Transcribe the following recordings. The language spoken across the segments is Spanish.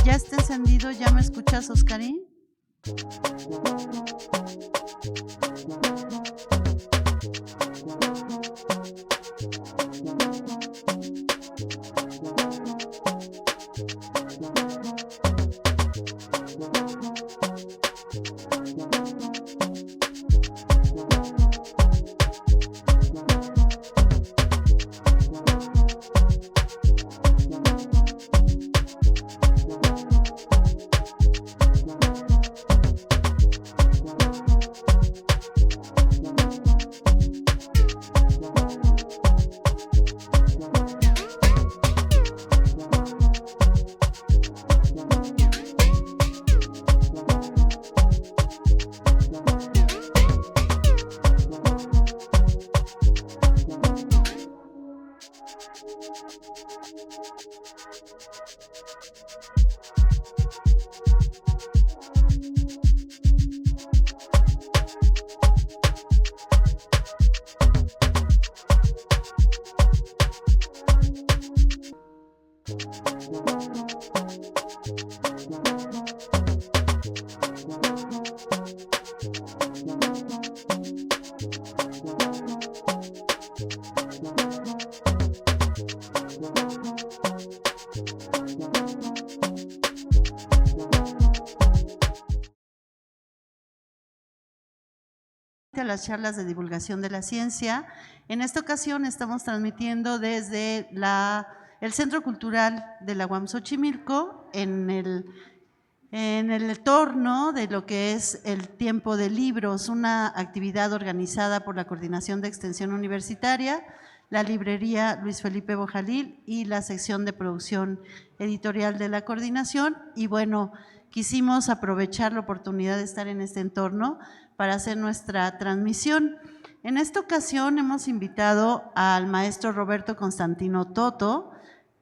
¿Ya está encendido? ¿Ya me escuchas, Oscarín? A las charlas de divulgación de la ciencia. En esta ocasión estamos transmitiendo desde el Centro Cultural de la UAM Xochimilco en el entorno de lo que es el Tiempo de Libros, una actividad organizada por la Coordinación de Extensión Universitaria, la Librería Luis Felipe Bojalil y la sección de producción editorial de la coordinación. Y bueno, quisimos aprovechar la oportunidad de estar en este entorno para hacer nuestra transmisión. En esta ocasión hemos invitado al maestro Roberto Constantino Toto,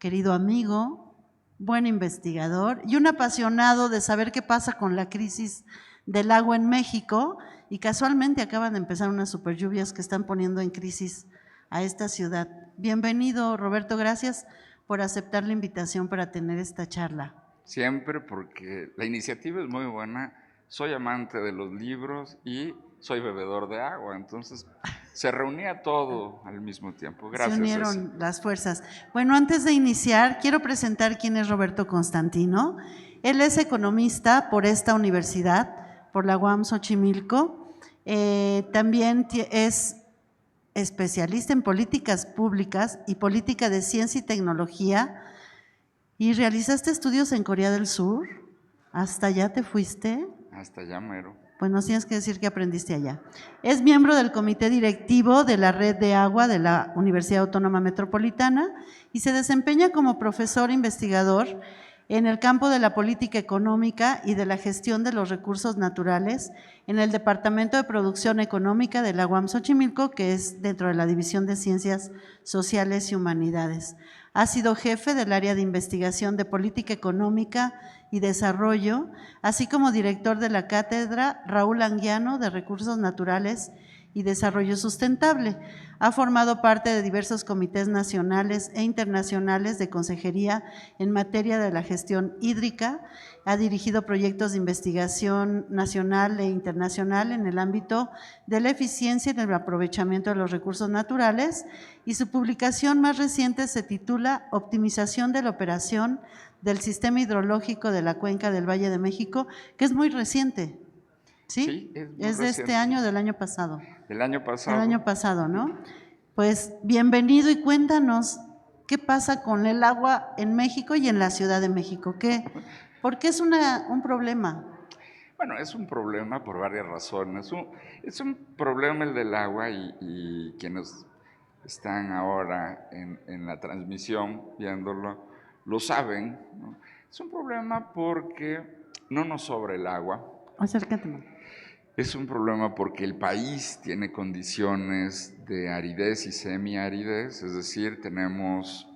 querido amigo, buen investigador y un apasionado de saber qué pasa con la crisis del agua en México, y casualmente acaban de empezar unas super lluvias que están poniendo en crisis a esta ciudad. Bienvenido, Roberto, gracias por aceptar la invitación para tener esta charla. Siempre, porque la iniciativa es muy buena. Soy amante de los libros y soy bebedor de agua, entonces se reunía todo al mismo tiempo. Gracias. Se unieron las fuerzas. Bueno, antes de iniciar, quiero presentar quién es Roberto Constantino. Él es economista por esta universidad, por la UAM Xochimilco. También es especialista en políticas públicas y política de ciencia y tecnología. ¿Y realizaste estudios en Corea del Sur? ¿Hasta allá te fuiste? Hasta allá, mero. Pues nos tienes que decir que aprendiste allá. Es miembro del comité directivo de la Red de Agua de la Universidad Autónoma Metropolitana y se desempeña como profesor investigador en el campo de la política económica y de la gestión de los recursos naturales en el Departamento de Producción Económica de la UAM Xochimilco, que es dentro de la División de Ciencias Sociales y Humanidades. Ha sido jefe del área de investigación de política económica y desarrollo, así como director de la cátedra Raúl Anguiano de Recursos Naturales y Desarrollo Sustentable. Ha formado parte de diversos comités nacionales e internacionales de consejería en materia de la gestión hídrica, ha dirigido proyectos de investigación nacional e internacional en el ámbito de la eficiencia en el aprovechamiento de los recursos naturales, y su publicación más reciente se titula Optimización de la operación del sistema hidrológico de la cuenca del Valle de México, que es muy reciente. ¿Sí? Es de este año, del año pasado. Del año pasado. Del año pasado, ¿no? Pues bienvenido y cuéntanos, ¿Qué pasa con el agua en México y en la Ciudad de México? ¿Por qué es un problema? Bueno, es un problema por varias razones. Es un problema el del agua y quienes están ahora en la transmisión viéndolo lo saben, ¿no? Es un problema porque no nos sobra el agua. Acércate más. Es un problema porque el país tiene condiciones de aridez y semiaridez, es decir, tenemos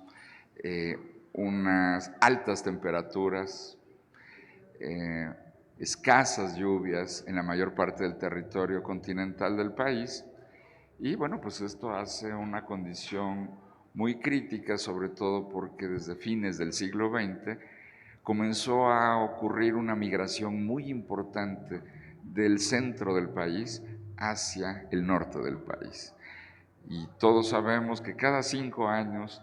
unas altas temperaturas, escasas lluvias en la mayor parte del territorio continental del país, y bueno, pues esto hace una condición muy crítica, sobre todo porque desde fines del siglo XX comenzó a ocurrir una migración muy importante del centro del país hacia el norte del país. Y todos sabemos que cada 5 años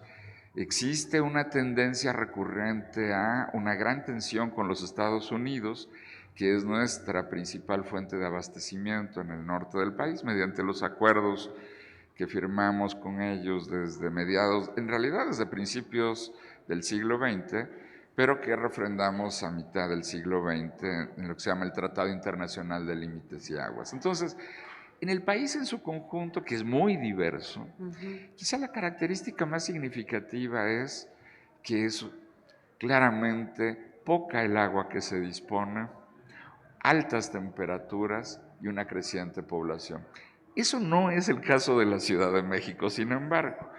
existe una tendencia recurrente a una gran tensión con los Estados Unidos, que es nuestra principal fuente de abastecimiento en el norte del país, mediante los acuerdos que firmamos con ellos desde mediados, en realidad desde principios del siglo XX, pero que refrendamos a mitad del siglo XX en lo que se llama el Tratado Internacional de Límites y Aguas. Entonces, en el país en su conjunto, que es muy diverso, quizá la característica más significativa es que es claramente poca el agua que se dispone, altas temperaturas y una creciente población. Eso no es el caso de la Ciudad de México, sin embargo.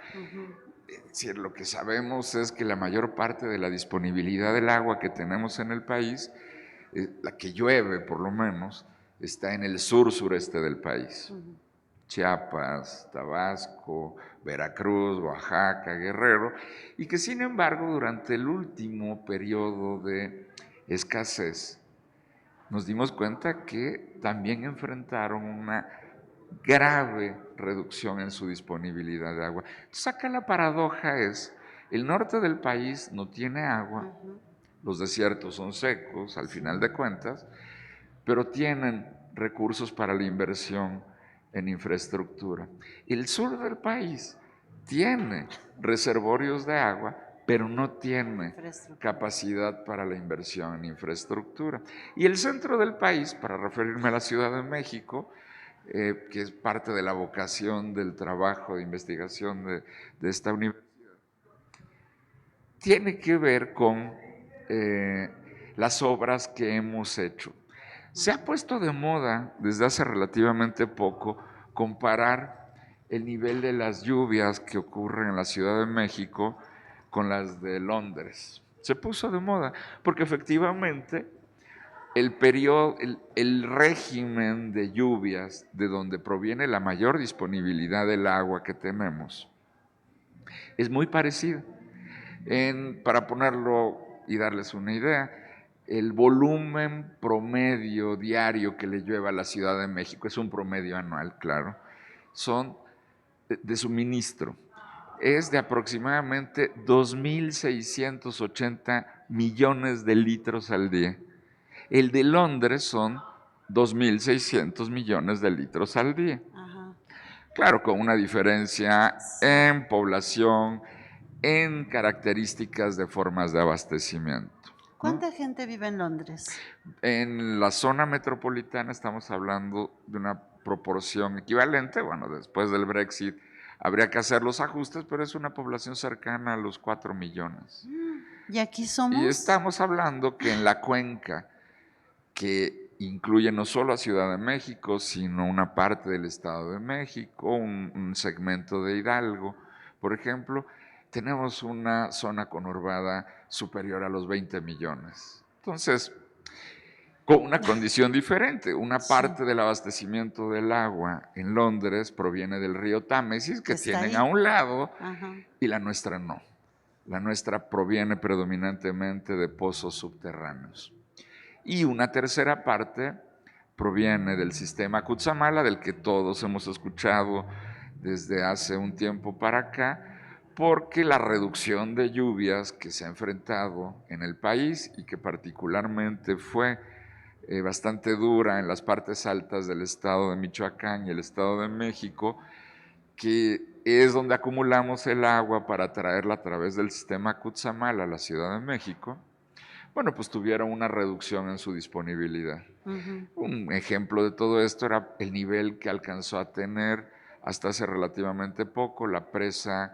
Es decir, lo que sabemos es que la mayor parte de la disponibilidad del agua que tenemos en el país, la que llueve por lo menos, está en el sur-sureste del país. Chiapas, Tabasco, Veracruz, Oaxaca, Guerrero, y que sin embargo durante el último periodo de escasez nos dimos cuenta que también enfrentaron una grave reducción en su disponibilidad de agua. Entonces acá la paradoja es, el norte del país no tiene agua, los desiertos son secos al final de cuentas, pero tienen recursos para la inversión en infraestructura. El sur del país tiene reservorios de agua, pero no tiene capacidad para la inversión en infraestructura. Y el centro del país, para referirme a la Ciudad de México, que es parte de la vocación del trabajo de investigación de esta universidad, tiene que ver con las obras que hemos hecho. Se ha puesto de moda desde hace relativamente poco comparar el nivel de las lluvias que ocurren en la Ciudad de México con las de Londres. Se puso de moda porque efectivamente el régimen de lluvias de donde proviene la mayor disponibilidad del agua que tenemos es muy parecido. Para ponerlo y darles una idea, el volumen promedio diario que le llueve a la Ciudad de México, es un promedio anual, claro, son de suministro, es de aproximadamente 2.680 millones de litros al día. El de Londres son 2.600 millones de litros al día. Claro, con una diferencia en población, en características de formas de abastecimiento. ¿Cuánta gente vive en Londres? En la zona metropolitana estamos hablando de una proporción equivalente, bueno, después del Brexit habría que hacer los ajustes, pero es una población cercana a los 4 millones. ¿Y aquí somos? Y estamos hablando que en la cuenca, que incluye no solo a Ciudad de México, sino una parte del Estado de México, un segmento de Hidalgo, por ejemplo, tenemos una zona conurbada superior a los 20 millones. Entonces, con una condición diferente, una parte del abastecimiento del agua en Londres proviene del río Támesis, que tienen a un lado, y la nuestra no. La nuestra proviene predominantemente de pozos subterráneos. Y una tercera parte proviene del sistema Cutzamala, del que todos hemos escuchado desde hace un tiempo para acá, porque la reducción de lluvias que se ha enfrentado en el país y que particularmente fue bastante dura en las partes altas del estado de Michoacán y el estado de México, que es donde acumulamos el agua para traerla a través del sistema Cutzamala a la Ciudad de México, bueno, pues tuvieron una reducción en su disponibilidad. Un ejemplo de todo esto era el nivel que alcanzó a tener hasta hace relativamente poco la presa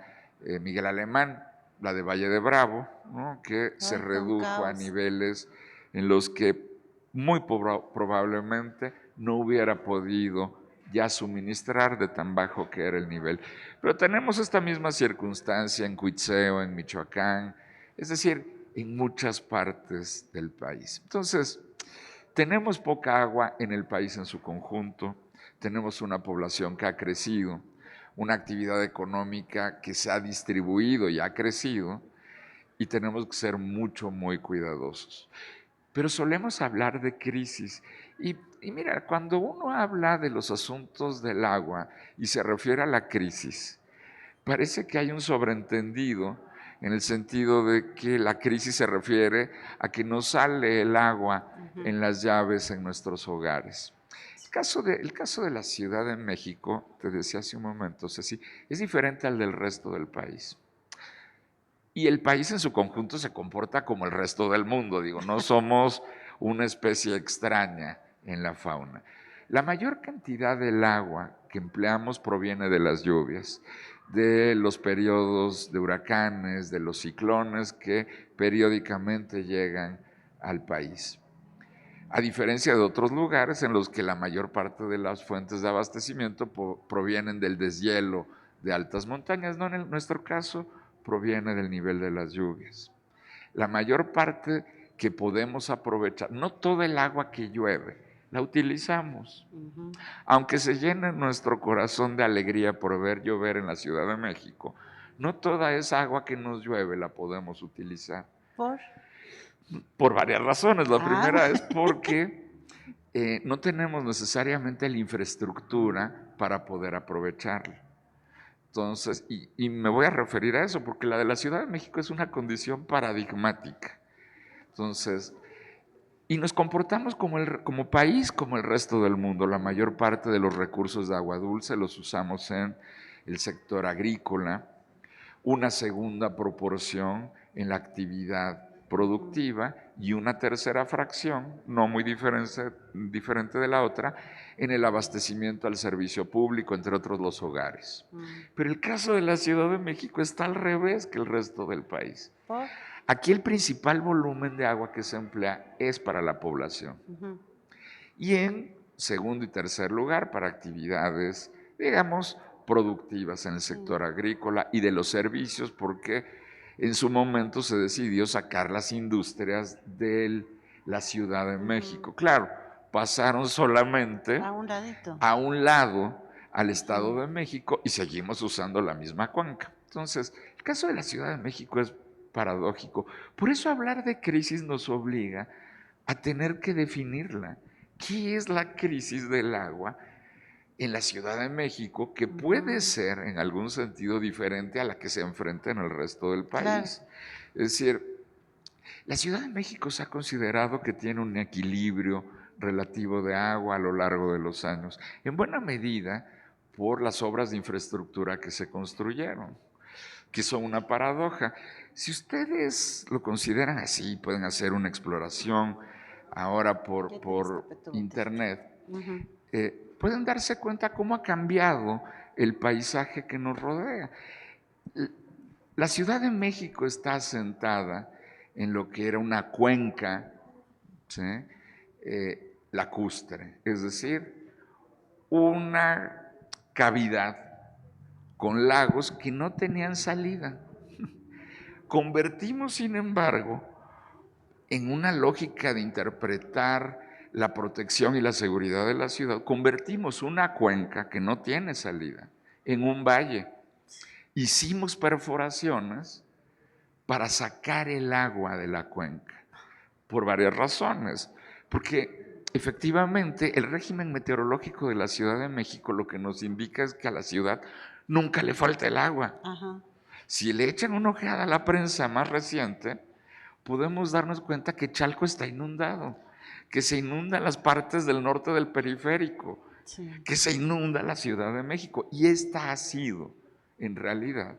Miguel Alemán, la de Valle de Bravo, ¿no? Que se redujo a niveles en los que muy probablemente no hubiera podido ya suministrar de tan bajo que era el nivel. Pero tenemos esta misma circunstancia en Cuitzeo, en Michoacán, es decir, en muchas partes del país. Entonces, tenemos poca agua en el país en su conjunto, tenemos una población que ha crecido, una actividad económica que se ha distribuido y ha crecido, y tenemos que ser muy cuidadosos. Pero solemos hablar de crisis y mira, cuando uno habla de los asuntos del agua y se refiere a la crisis, parece que hay un sobrentendido en el sentido de que la crisis se refiere a que no sale el agua en las llaves en nuestros hogares. El caso de la Ciudad de México, te decía hace un momento, Ceci, es diferente al del resto del país. Y el país en su conjunto se comporta como el resto del mundo, digo, no somos una especie extraña en la fauna. La mayor cantidad del agua que empleamos proviene de las lluvias, de los periodos de huracanes, de los ciclones que periódicamente llegan al país. A diferencia de otros lugares en los que la mayor parte de las fuentes de abastecimiento provienen del deshielo de altas montañas, no, en nuestro caso proviene del nivel de las lluvias. La mayor parte que podemos aprovechar, no todo el agua que llueve, la utilizamos. Aunque se llene nuestro corazón de alegría por ver llover en la Ciudad de México, no toda esa agua que nos llueve la podemos utilizar. Por varias razones. La primera es porque no tenemos necesariamente la infraestructura para poder aprovecharla. Entonces, y me voy a referir a eso, porque la de la Ciudad de México es una condición paradigmática. Entonces, y nos comportamos como país, como el resto del mundo. La mayor parte de los recursos de agua dulce los usamos en el sector agrícola, una segunda proporción en la actividad productiva y una tercera fracción, no muy diferente de la otra, en el abastecimiento al servicio público, entre otros los hogares. Pero el caso de la Ciudad de México está al revés que el resto del país. Aquí el principal volumen de agua que se emplea es para la población. Y en segundo y tercer lugar, para actividades, digamos, productivas en el sector agrícola y de los servicios, porque en su momento se decidió sacar las industrias de la Ciudad de México. Claro, pasaron solamente a un lado al Estado de México y seguimos usando la misma cuenca. Entonces, el caso de la Ciudad de México es paradójico. Por eso hablar de crisis nos obliga a tener que definirla. ¿Qué es la crisis del agua en la Ciudad de México, que puede ser en algún sentido diferente a la que se enfrenta en el resto del país? Claro. Es decir, la Ciudad de México se ha considerado que tiene un equilibrio relativo de agua a lo largo de los años, en buena medida por las obras de infraestructura que se construyeron, que son una paradoja. Si ustedes lo consideran así, pueden hacer una exploración ahora por internet, pueden darse cuenta cómo ha cambiado el paisaje que nos rodea. La Ciudad de México está asentada en lo que era una cuenca, ¿sí? Lacustre, es decir, una cavidad con lagos que no tenían salida. Convertimos, sin embargo, en una lógica de interpretar la protección y la seguridad de la ciudad, convertimos una cuenca que no tiene salida en un valle. Hicimos perforaciones para sacar el agua de la cuenca, por varias razones. Porque efectivamente el régimen meteorológico de la Ciudad de México lo que nos indica es que a la ciudad nunca le falta el agua. Si le echan una ojeada a la prensa más reciente, podemos darnos cuenta que Chalco está inundado, que se inundan las partes del norte del periférico, que se inunda la Ciudad de México. Y esta ha sido en realidad,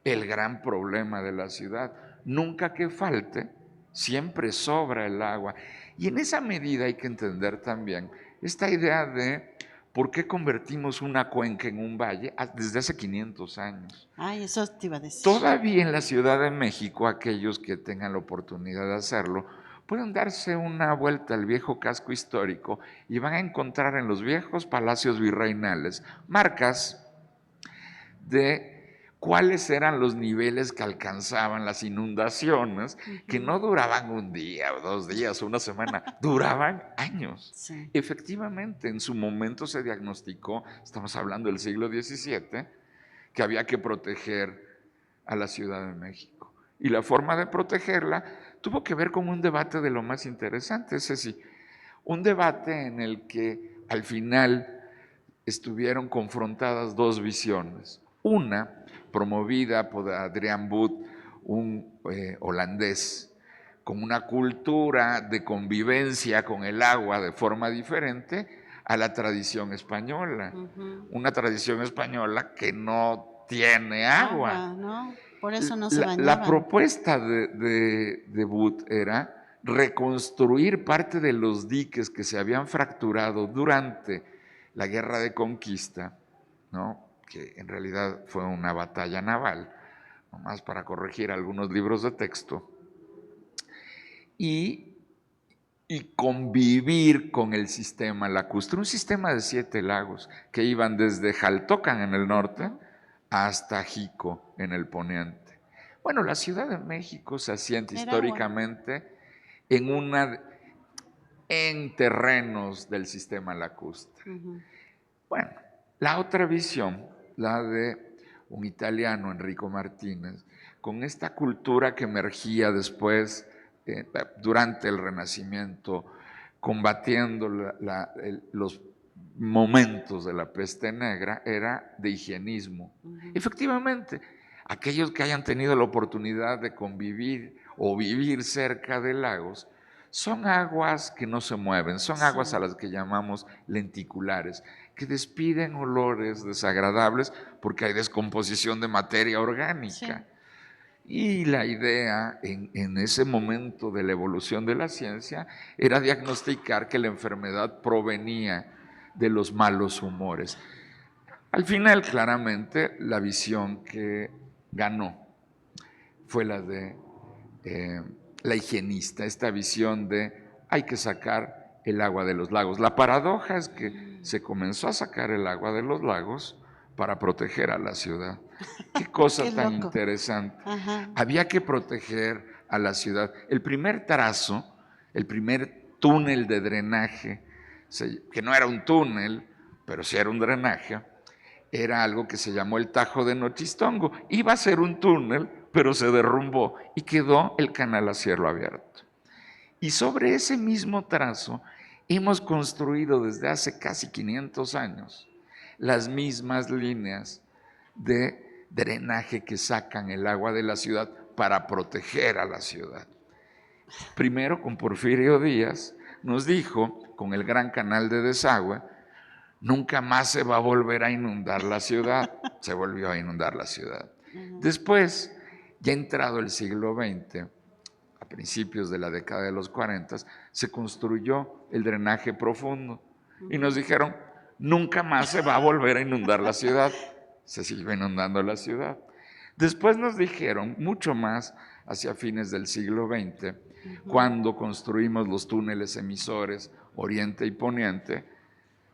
el gran problema de la ciudad. Nunca que falte, siempre sobra el agua. Y en esa medida hay que entender también esta idea de por qué convertimos una cuenca en un valle desde hace 500 años. Ay, eso te iba a decir. Todavía en la Ciudad de México, aquellos que tengan la oportunidad de hacerlo, pueden darse una vuelta al viejo casco histórico y van a encontrar en los viejos palacios virreinales marcas de cuáles eran los niveles que alcanzaban las inundaciones, que no duraban un día o 2 días o una semana, duraban años. Sí. Efectivamente, en su momento se diagnosticó, estamos hablando del siglo XVII, que había que proteger a la Ciudad de México. Y la forma de protegerla tuvo que ver con un debate de lo más interesante, es decir, un debate en el que al final estuvieron confrontadas dos visiones. Una, promovida por Adrian Booth, un holandés, con una cultura de convivencia con el agua de forma diferente a la tradición española. Una tradición española que no tiene agua. ¿No? Por eso no se bañaban. La propuesta de Booth era reconstruir parte de los diques que se habían fracturado durante la guerra de conquista, ¿no? Que en realidad fue una batalla naval, nomás para corregir algunos libros de texto, y convivir con el sistema lacustre, un sistema de 7 lagos que iban desde Jaltocan en el norte hasta Jico en el poniente. Bueno, la Ciudad de México se asienta históricamente en terrenos del sistema lacustre. Bueno, la otra visión, la de un italiano, Enrico Martínez, con esta cultura que emergía después, durante el Renacimiento, combatiendo los momentos de la peste negra, era de higienismo. Efectivamente, aquellos que hayan tenido la oportunidad de convivir o vivir cerca de lagos, son aguas que no se mueven, son aguas a las que llamamos lenticulares, que despiden olores desagradables porque hay descomposición de materia orgánica. Y la idea en ese momento de la evolución de la ciencia era diagnosticar que la enfermedad provenía de los malos humores. Al final, claramente, la visión que ganó fue la de la higienista, esta visión de hay que sacar el agua de los lagos. La paradoja es que se comenzó a sacar el agua de los lagos para proteger a la ciudad. Qué cosa tan interesante. Había que proteger a la ciudad. El primer trazo, el primer túnel de drenaje, que no era un túnel, pero sí era un drenaje, era algo que se llamó el Tajo de Nochistongo. Iba a ser un túnel, pero se derrumbó y quedó el canal a cielo abierto. Y sobre ese mismo trazo hemos construido desde hace casi 500 años las mismas líneas de drenaje que sacan el agua de la ciudad para proteger a la ciudad. Primero, con Porfirio Díaz, nos dijo, con el gran canal de desagüe, nunca más se va a volver a inundar la ciudad. Se volvió a inundar la ciudad. Después, ya entrado el siglo XX, a principios de la década de los 40, se construyó el drenaje profundo y nos dijeron, nunca más se va a volver a inundar la ciudad. Se siguió inundando la ciudad. Después nos dijeron, mucho más hacia fines del siglo XX, cuando construimos los túneles emisores Oriente y Poniente,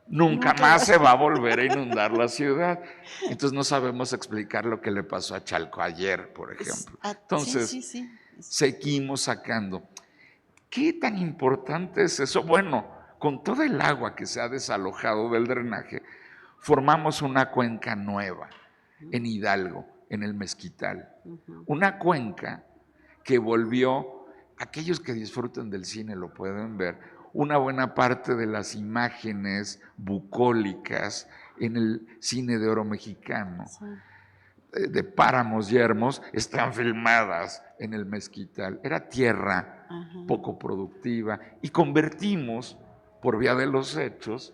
nunca más se va a volver a inundar la ciudad. Entonces no sabemos explicar lo que le pasó a Chalco ayer, por ejemplo. Entonces, seguimos sacando. ¿Qué tan importante es eso? Bueno, con todo el agua que se ha desalojado del drenaje, formamos una cuenca nueva en Hidalgo, en el Mezquital. Una cuenca que volvió, aquellos que disfruten del cine lo pueden ver, una buena parte de las imágenes bucólicas en el cine de oro mexicano, de páramos yermos, están filmadas en el Mezquital. Era tierra poco productiva y convertimos, por vía de los hechos,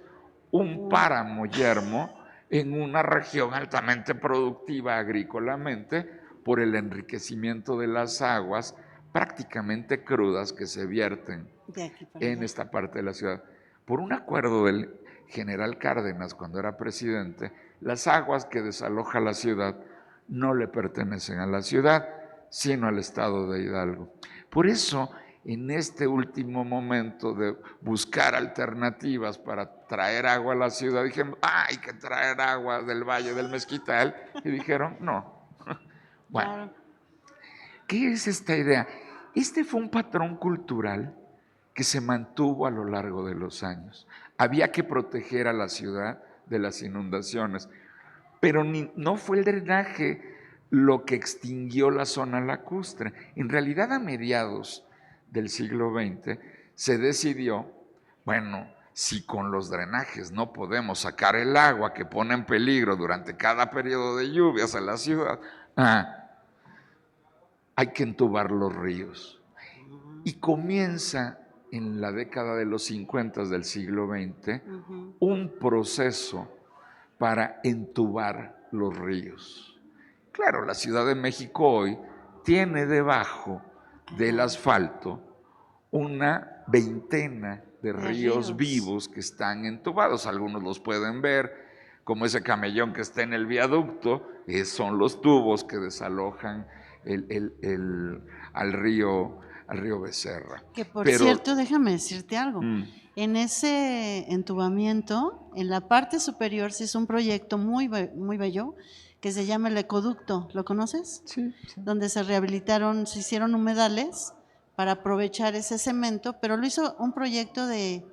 un páramo yermo en una región altamente productiva agrícolamente por el enriquecimiento de las aguas prácticamente crudas que se vierten De aquí para en allá. esta parte de la ciudad. Por un acuerdo del general Cárdenas cuando era presidente, las aguas que desaloja la ciudad no le pertenecen a la ciudad, sino al estado de Hidalgo. Por eso, en este último momento de buscar alternativas para traer agua a la ciudad, dijeron, hay que traer agua del Valle del Mezquital, y dijeron, no. Bueno, Claro. ¿qué es esta idea? Este fue un patrón cultural que se mantuvo a lo largo de los años. Había que proteger a la ciudad de las inundaciones, pero no fue el drenaje lo que extinguió la zona lacustre. En realidad, a mediados del siglo XX se decidió, bueno, si con los drenajes no podemos sacar el agua que pone en peligro durante cada periodo de lluvias a la ciudad, hay que entubar los ríos. Y comienza en la década de los 50 del siglo XX un proceso para entubar los ríos. Claro, la Ciudad de México hoy tiene debajo del asfalto una veintena de ríos vivos que están entubados. Algunos los pueden ver, como ese camellón que está en el viaducto, son los tubos que desalojan al río Becerra. Que por cierto, déjame decirte algo. En ese entubamiento, en la parte superior se hizo un proyecto muy bello que se llama el Ecoducto. ¿Lo conoces? Sí. Donde se rehabilitaron, se hicieron humedales para aprovechar ese cemento, pero lo hizo un proyecto de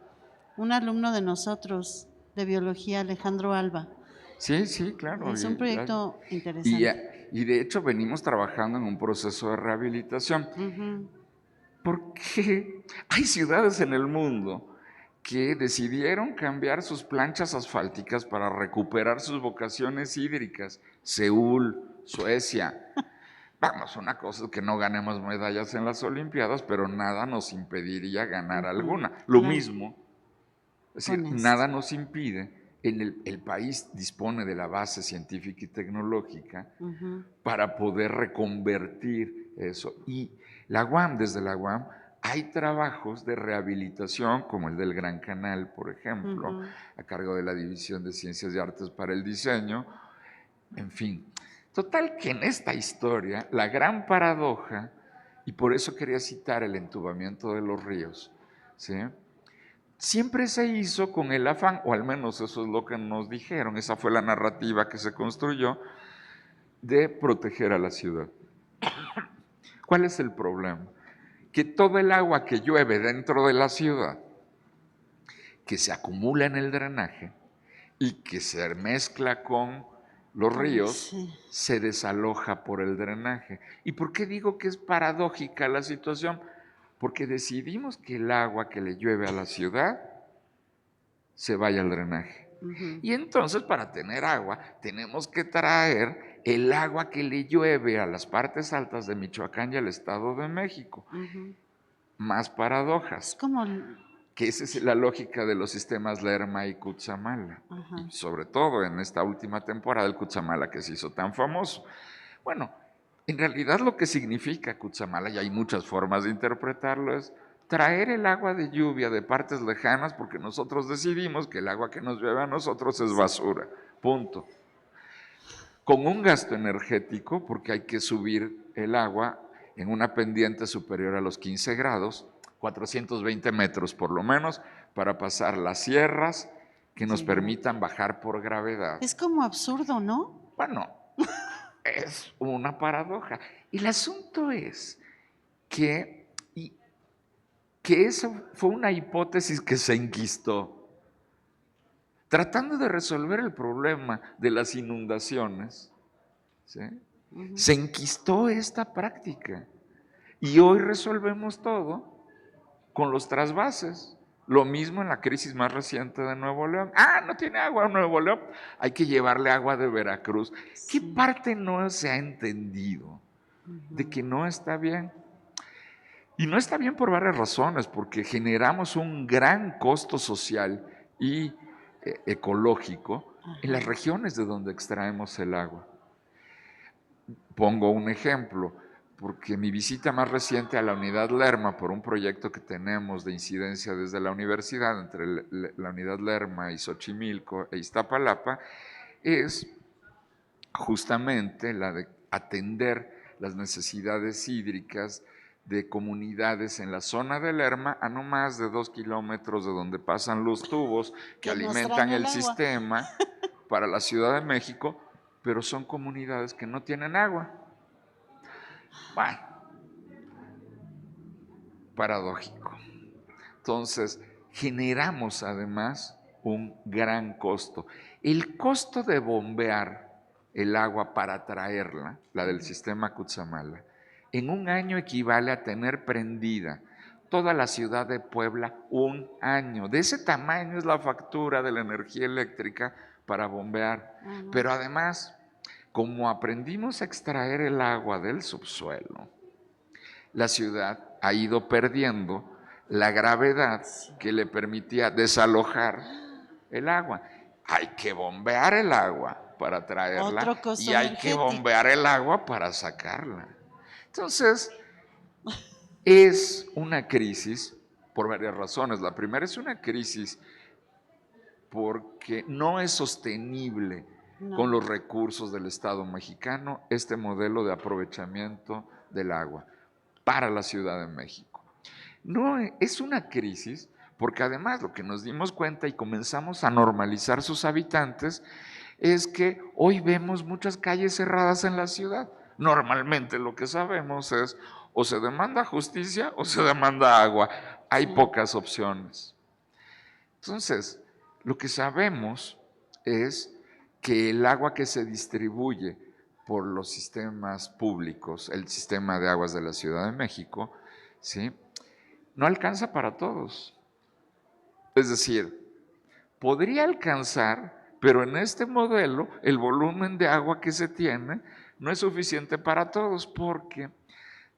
un alumno de nosotros de biología, Alejandro Alba. Sí, claro. Es un proyecto interesante. Y de hecho venimos trabajando en un proceso de rehabilitación. Porque hay ciudades en el mundo que decidieron cambiar sus planchas asfálticas para recuperar sus vocaciones hídricas. Seúl, Suecia. Vamos, una cosa es que no ganemos medallas en las Olimpiadas, pero nada nos impediría ganar alguna. Lo mismo, es decir, nada nos impide. El país dispone de la base científica y tecnológica para poder reconvertir eso. Y la UAM, desde la UAM, hay trabajos de rehabilitación, como el del Gran Canal, por ejemplo, a cargo de la División de Ciencias y Artes para el Diseño. En fin, total que en esta historia, la gran paradoja, y por eso quería citar el entubamiento de los ríos, ¿sí?, siempre se hizo con el afán, o al menos eso es lo que nos dijeron, esa fue la narrativa que se construyó, de proteger a la ciudad. ¿Cuál es el problema? Que todo el agua que llueve dentro de la ciudad, que se acumula en el drenaje y que se mezcla con los ríos, se desaloja por el drenaje. ¿Y por qué digo que es paradójica la situación? Porque decidimos que el agua que le llueve a la ciudad se vaya al drenaje. Y entonces, para tener agua, tenemos que traer el agua que le llueve a las partes altas de Michoacán y al Estado de México. Más paradojas. Es como... Que esa es la lógica de los sistemas Lerma y Cutzamala. Y sobre todo en esta última temporada, el Cutzamala que se hizo tan famoso. Bueno, en realidad lo que significa Cutzamala, y hay muchas formas de interpretarlo, es traer el agua de lluvia de partes lejanas porque nosotros decidimos que el agua que nos llueve a nosotros es basura, punto. Con un gasto energético porque hay que subir el agua en una pendiente superior a los 15 grados, 420 metros por lo menos, para pasar las sierras que nos permitan bajar por gravedad. Es como absurdo, ¿no? Bueno, es una paradoja. Y el asunto es que eso fue una hipótesis que se enquistó. Tratando de resolver el problema de las inundaciones, ¿sí?, se enquistó esta práctica. Y hoy resolvemos todo con los trasvases. Lo mismo en la crisis más reciente de Nuevo León. No tiene agua Nuevo León, hay que llevarle agua de Veracruz. ¿Qué parte no se ha entendido de que no está bien? Y no está bien por varias razones, porque generamos un gran costo social y ecológico en las regiones de donde extraemos el agua. Pongo un ejemplo, porque mi visita más reciente a la unidad Lerma, por un proyecto que tenemos de incidencia desde la universidad, entre la unidad Lerma y Xochimilco e Iztapalapa, es justamente la de atender las necesidades hídricas de comunidades en la zona de Lerma, a no más de 2 kilómetros de donde pasan los tubos que alimentan el sistema para la Ciudad de México, pero son comunidades que no tienen agua. Bueno, paradójico. Entonces, generamos además un gran costo. El costo de bombear el agua para traerla, la del sistema Cutzamala, en un año equivale a tener prendida toda la ciudad de Puebla un año. De ese tamaño es la factura de la energía eléctrica para bombear. Pero además, como aprendimos a extraer el agua del subsuelo, la ciudad ha ido perdiendo la gravedad que le permitía desalojar el agua. Hay que bombear el agua para traerla y hay que bombear el agua para sacarla. Entonces, es una crisis por varias razones. La primera es una crisis porque no es sostenible con los recursos del Estado mexicano este modelo de aprovechamiento del agua para la Ciudad de México. No, es una crisis porque además lo que nos dimos cuenta y comenzamos a normalizar sus habitantes es que hoy vemos muchas calles cerradas en la ciudad. Normalmente lo que sabemos es o se demanda justicia o se demanda agua. Hay pocas opciones. Entonces, lo que sabemos es que el agua que se distribuye por los sistemas públicos, el sistema de aguas de la Ciudad de México, ¿sí?, no alcanza para todos. Es decir, podría alcanzar, pero en este modelo el volumen de agua que se tiene no es suficiente para todos porque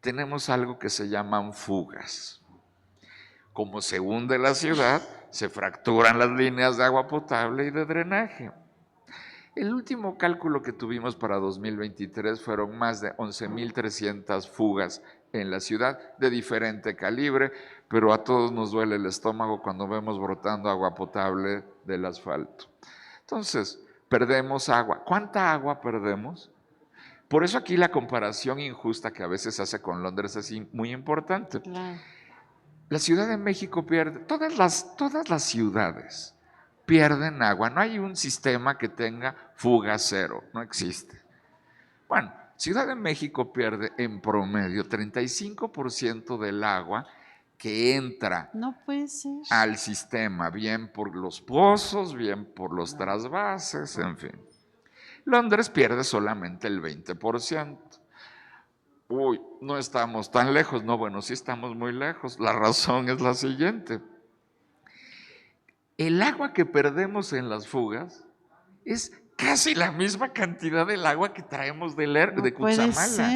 tenemos algo que se llaman fugas. Como se hunde la ciudad, se fracturan las líneas de agua potable y de drenaje. El último cálculo que tuvimos para 2023 fueron más de 11,300 fugas en la ciudad de diferente calibre, pero a todos nos duele el estómago cuando vemos brotando agua potable del asfalto. Entonces, perdemos agua. ¿Cuánta agua perdemos? Por eso aquí la comparación injusta que a veces se hace con Londres es muy importante. Claro. La Ciudad de México pierde, todas las ciudades pierden agua. No hay un sistema que tenga fuga cero, no existe. Bueno, Ciudad de México pierde en promedio 35% del agua que entra al sistema, bien por los pozos, bien por los trasvases, en fin. Londres pierde solamente el 20%. Uy, no estamos tan lejos. No, bueno, sí estamos muy lejos. La razón es la siguiente. El agua que perdemos en las fugas es casi la misma cantidad del agua que traemos de Cutzamala.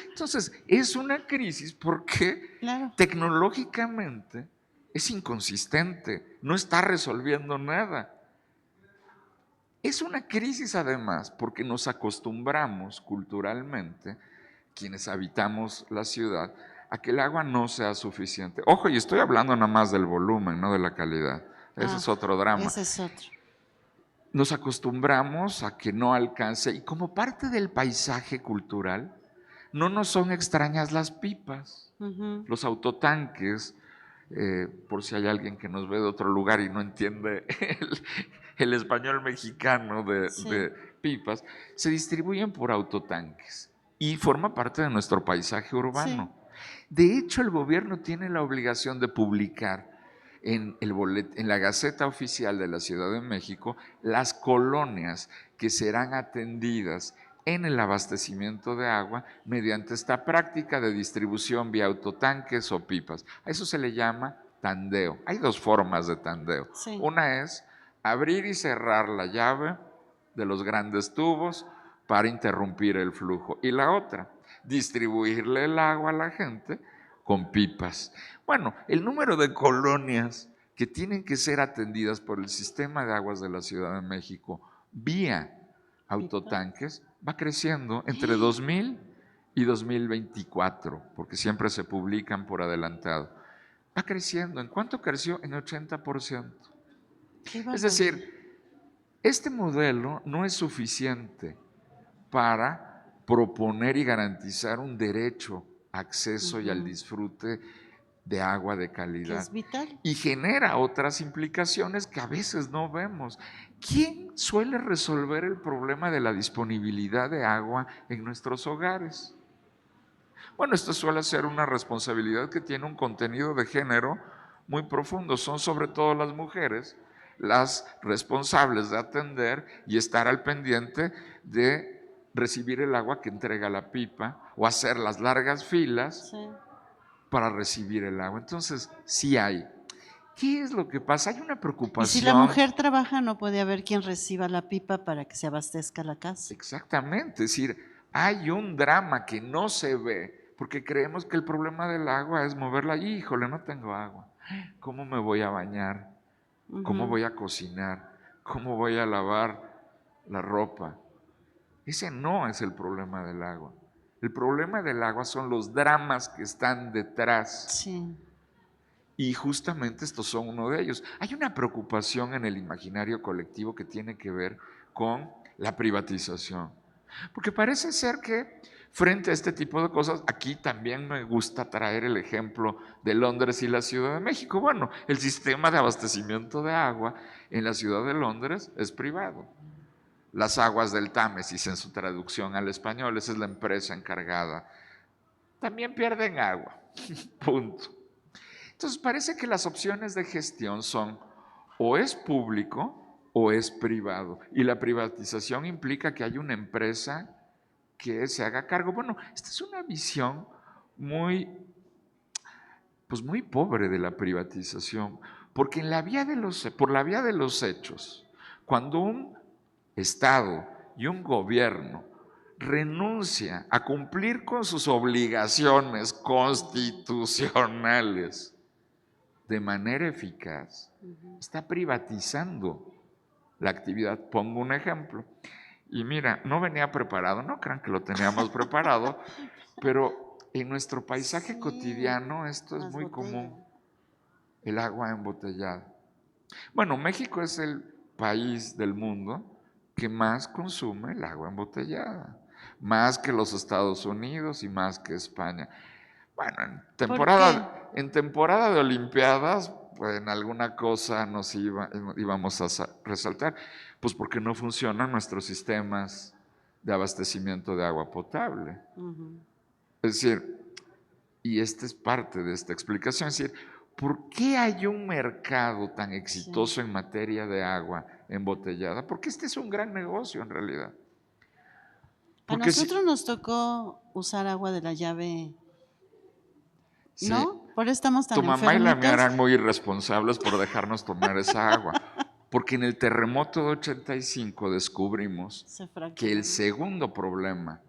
Entonces, es una crisis porque tecnológicamente es inconsistente, no está resolviendo nada. Es una crisis además porque nos acostumbramos culturalmente, quienes habitamos la ciudad, a que el agua no sea suficiente. Ojo, y estoy hablando nada más del volumen, no de la calidad. Ese es otro drama. Ese es otro. Nos acostumbramos a que no alcance, y como parte del paisaje cultural, no nos son extrañas las pipas, los autotanques, por si hay alguien que nos ve de otro lugar y no entiende el español mexicano de pipas, se distribuyen por autotanques y forma parte de nuestro paisaje urbano. De hecho, el gobierno tiene la obligación de publicar en la Gaceta Oficial de la Ciudad de México las colonias que serán atendidas en el abastecimiento de agua mediante esta práctica de distribución vía autotanques o pipas. A eso se le llama tandeo. Hay dos formas de tandeo. Una es abrir y cerrar la llave de los grandes tubos para interrumpir el flujo. Y la otra, distribuirle el agua a la gente con pipas. Bueno, el número de colonias que tienen que ser atendidas por el sistema de aguas de la Ciudad de México vía autotanques va creciendo entre 2000 y 2024, porque siempre se publican por adelantado. Va creciendo. ¿En cuánto creció? En 80%. Es decir, este modelo no es suficiente para proponer y garantizar un derecho, acceso y al disfrute de agua de calidad. Que es vital. Y genera otras implicaciones que a veces no vemos. ¿Quién suele resolver el problema de la disponibilidad de agua en nuestros hogares? Bueno, esto suele ser una responsabilidad que tiene un contenido de género muy profundo. Son sobre todo las mujeres las responsables de atender y estar al pendiente de recibir el agua que entrega la pipa o hacer las largas filas para recibir el agua. Entonces, sí hay. ¿Qué es lo que pasa? Hay una preocupación. Y si la mujer trabaja, no puede haber quien reciba la pipa para que se abastezca la casa. Exactamente, es decir, hay un drama que no se ve, porque creemos que el problema del agua es moverla. Híjole, no tengo agua. ¿Cómo me voy a bañar? ¿Cómo voy a cocinar? ¿Cómo voy a lavar la ropa? Ese no es el problema del agua. El problema del agua son los dramas que están detrás. Sí. Y justamente estos son uno de ellos. Hay una preocupación en el imaginario colectivo que tiene que ver con la privatización. Porque parece ser que frente a este tipo de cosas, aquí también me gusta traer el ejemplo de Londres y la Ciudad de México. Bueno, el sistema de abastecimiento de agua en la Ciudad de Londres es privado. Las aguas del Támesis, en su traducción al español, esa es la empresa encargada. También pierden agua, punto. Entonces parece que las opciones de gestión son o es público o es privado. Y la privatización implica que hay una empresa que se haga cargo. Bueno, esta es una visión muy pobre de la privatización, porque por la vía de los hechos, cuando un Estado y un gobierno renuncia a cumplir con sus obligaciones constitucionales de manera eficaz, está privatizando la actividad. Pongo un ejemplo. Y mira, no venía preparado, no crean que lo teníamos preparado, pero en nuestro paisaje cotidiano esto es muy común, el agua embotellada. Bueno, México es el país del mundo que más consume el agua embotellada, más que los Estados Unidos y más que España. Bueno, en temporada de Olimpiadas, pues en alguna cosa nos íbamos a resaltar, pues porque no funcionan nuestros sistemas de abastecimiento de agua potable. Es decir, y esta es parte de esta explicación, es decir, ¿por qué hay un mercado tan exitoso en materia de agua embotellada? Porque este es un gran negocio en realidad. Porque a nosotros nos tocó usar agua de la llave. Sí. ¿No? Por eso estamos tan enfermitos. Tu mamá y la mía eran muy irresponsables por dejarnos tomar esa agua. Porque en el terremoto de 85 descubrimos que el segundo problema,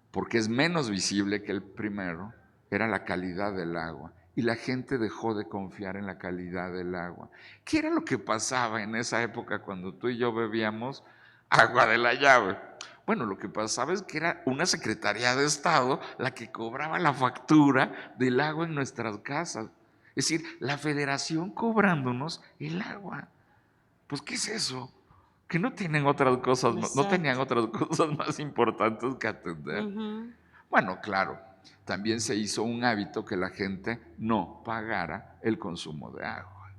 porque es menos visible que el primero, era la calidad del agua. Y la gente dejó de confiar en la calidad del agua. ¿Qué era lo que pasaba en esa época cuando tú y yo bebíamos agua de la llave? Bueno, lo que pasaba es que era una Secretaría de Estado la que cobraba la factura del agua en nuestras casas. Es decir, la Federación cobrándonos el agua. Pues, ¿qué es eso? Que no tienen otras cosas, no tenían otras cosas más importantes que atender. Bueno, claro, también se hizo un hábito que la gente no pagara el consumo de agua,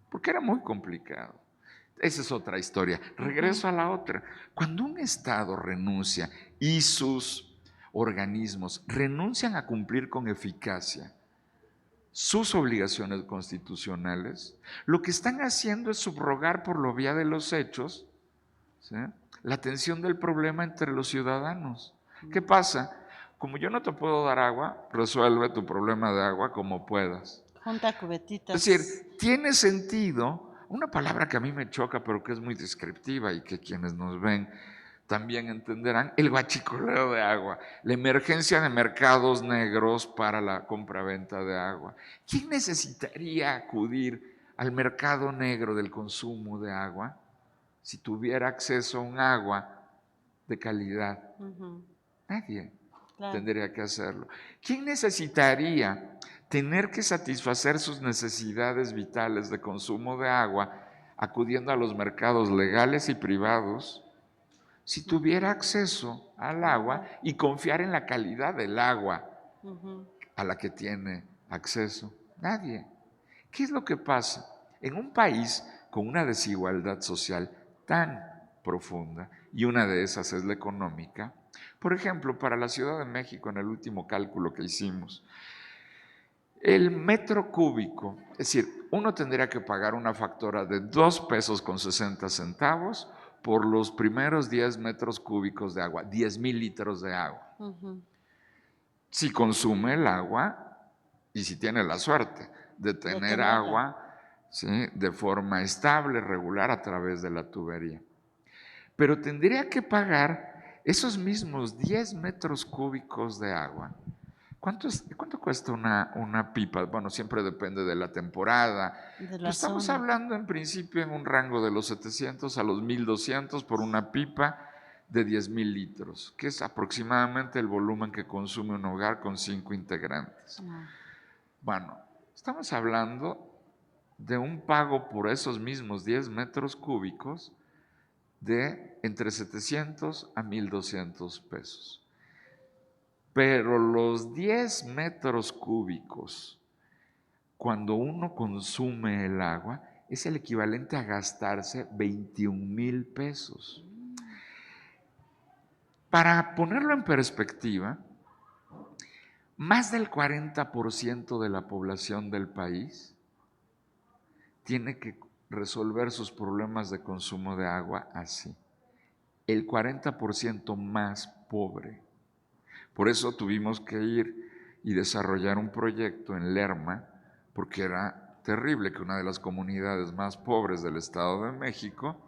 porque era muy complicado. Esa es otra historia. Regreso a la otra. Cuando un Estado renuncia y sus organismos renuncian a cumplir con eficacia sus obligaciones constitucionales, lo que están haciendo es subrogar por la vía de los hechos, ¿sí?, la atención del problema entre los ciudadanos. ¿Qué pasa? Como yo no te puedo dar agua, resuelve tu problema de agua como puedas. Junta cubetitas. Es decir, tiene sentido. Una palabra que a mí me choca, pero que es muy descriptiva y que quienes nos ven también entenderán: el guachicoleo de agua, la emergencia de mercados negros para la compraventa de agua. ¿Quién necesitaría acudir al mercado negro del consumo de agua si tuviera acceso a un agua de calidad? Nadie tendría que hacerlo. ¿Quién necesitaría tener que satisfacer sus necesidades vitales de consumo de agua acudiendo a los mercados legales y privados si tuviera acceso al agua y confiar en la calidad del agua a la que tiene acceso? Nadie. ¿Qué es lo que pasa? En un país con una desigualdad social tan profunda, y una de esas es la económica, por ejemplo, para la Ciudad de México, en el último cálculo que hicimos, el metro cúbico, es decir, uno tendría que pagar una factura de 2 pesos con 60 centavos por los primeros 10 metros cúbicos de agua, 10,000 litros de agua. Si consume el agua y si tiene la suerte de tener agua, ¿sí?, de forma estable, regular, a través de la tubería. Pero tendría que pagar esos mismos 10 metros cúbicos de agua. ¿Cuánto cuesta una pipa? Bueno, siempre depende de la temporada. Pues estamos hablando en principio en un rango de los 700 a los 1,200 por una pipa de 10,000 litros, que es aproximadamente el volumen que consume un hogar con 5 integrantes. Bueno, estamos hablando de un pago por esos mismos 10 metros cúbicos de entre 700 a 1,200 pesos. Pero los 10 metros cúbicos, cuando uno consume el agua, es el equivalente a gastarse 21,000 pesos. Para ponerlo en perspectiva, más del 40% de la población del país tiene que resolver sus problemas de consumo de agua así. El 40% más pobre. Por eso tuvimos que ir y desarrollar un proyecto en Lerma, porque era terrible que una de las comunidades más pobres del Estado de México,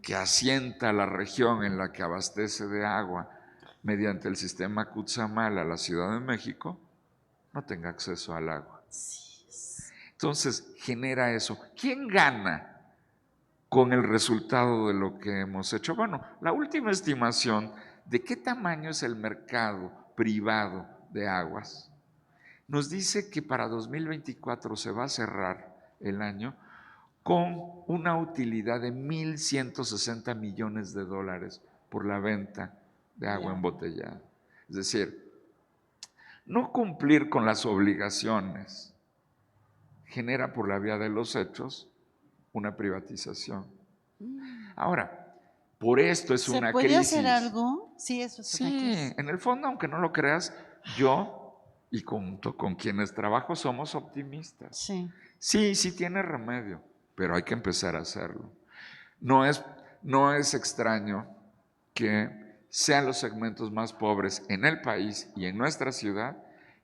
que asienta la región en la que abastece de agua mediante el sistema Cutzamala a la Ciudad de México, no tenga acceso al agua. Entonces genera eso. ¿Quién gana con el resultado de lo que hemos hecho? Bueno, la última estimación de qué tamaño es el mercado privado de aguas nos dice que para 2024 se va a cerrar el año con una utilidad de 1,160 millones de dólares por la venta de agua embotellada. Es decir, no cumplir con las obligaciones genera por la vía de los hechos una privatización. Ahora, por esto es una crisis. ¿Se puede hacer algo? Sí, eso es una crisis. Sí, en el fondo, aunque no lo creas, yo y junto con quienes trabajo somos optimistas. Sí tiene remedio, pero hay que empezar a hacerlo. No es extraño que sean los segmentos más pobres en el país y en nuestra ciudad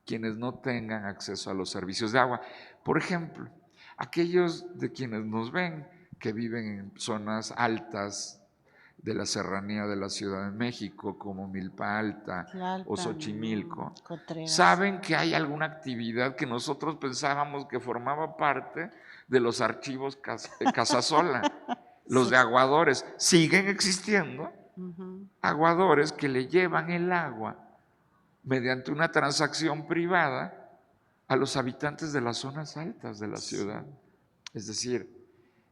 quienes no tengan acceso a los servicios de agua. Por ejemplo, aquellos de quienes nos ven que viven en zonas altas de la serranía de la Ciudad de México, como Milpa Alta, Tlalpan, o Xochimilco, saben que hay alguna actividad que nosotros pensábamos que formaba parte de los archivos Casasola. Los de aguadores siguen existiendo, aguadores que le llevan el agua mediante una transacción privada a los habitantes de las zonas altas de la ciudad. Es decir,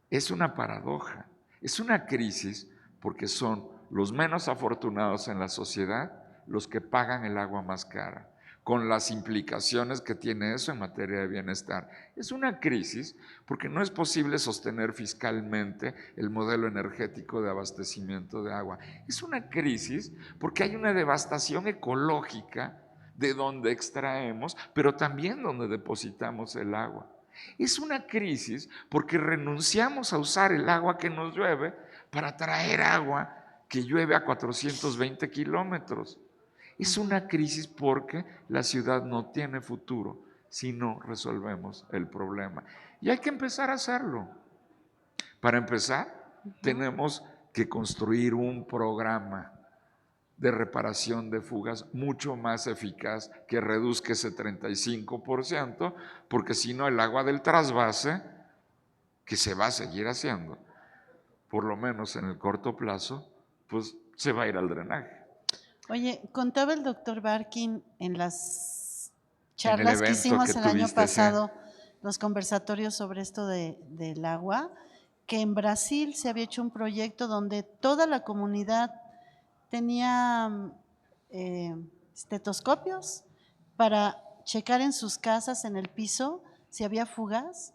es una paradoja, es una crisis, porque son los menos afortunados en la sociedad los que pagan el agua más cara, con las implicaciones que tiene eso en materia de bienestar. Es una crisis porque no es posible sostener fiscalmente el modelo energético de abastecimiento de agua. Es una crisis porque hay una devastación ecológica de donde extraemos, pero también donde depositamos el agua. Es una crisis porque renunciamos a usar el agua que nos llueve para traer agua que llueve a 420 kilómetros. Es una crisis porque la ciudad no tiene futuro si no resolvemos el problema. Y hay que empezar a hacerlo. Para empezar, tenemos que construir un programa de reparación de fugas mucho más eficaz que reduzca ese 35%, porque si no el agua del trasvase, que se va a seguir haciendo, por lo menos en el corto plazo, pues se va a ir al drenaje. Oye, contaba el doctor Barkin en las En el charlas que evento hicimos que el año tuviste, sí. pasado, los conversatorios sobre esto del agua, que en Brasil se había hecho un proyecto donde toda la comunidad tenía estetoscopios para checar en sus casas, en el piso, si había fugas.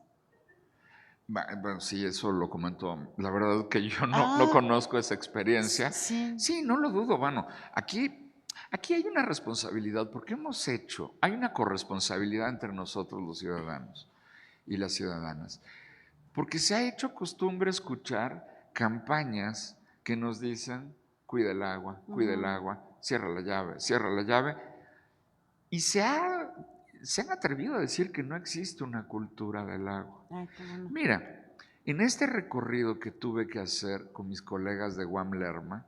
Bueno, sí, eso lo comentó. La verdad es que yo no Ah, conozco esa experiencia. sí. Sí, no lo dudo. Bueno, aquí hay una responsabilidad, porque hay una corresponsabilidad entre nosotros los ciudadanos y las ciudadanas, porque se ha hecho costumbre escuchar campañas que nos dicen, cuida el agua, cierra la llave, y se han atrevido a decir que no existe una cultura del agua. Ay, cómo no. Mira, en este recorrido que tuve que hacer con mis colegas de Guam Lerma,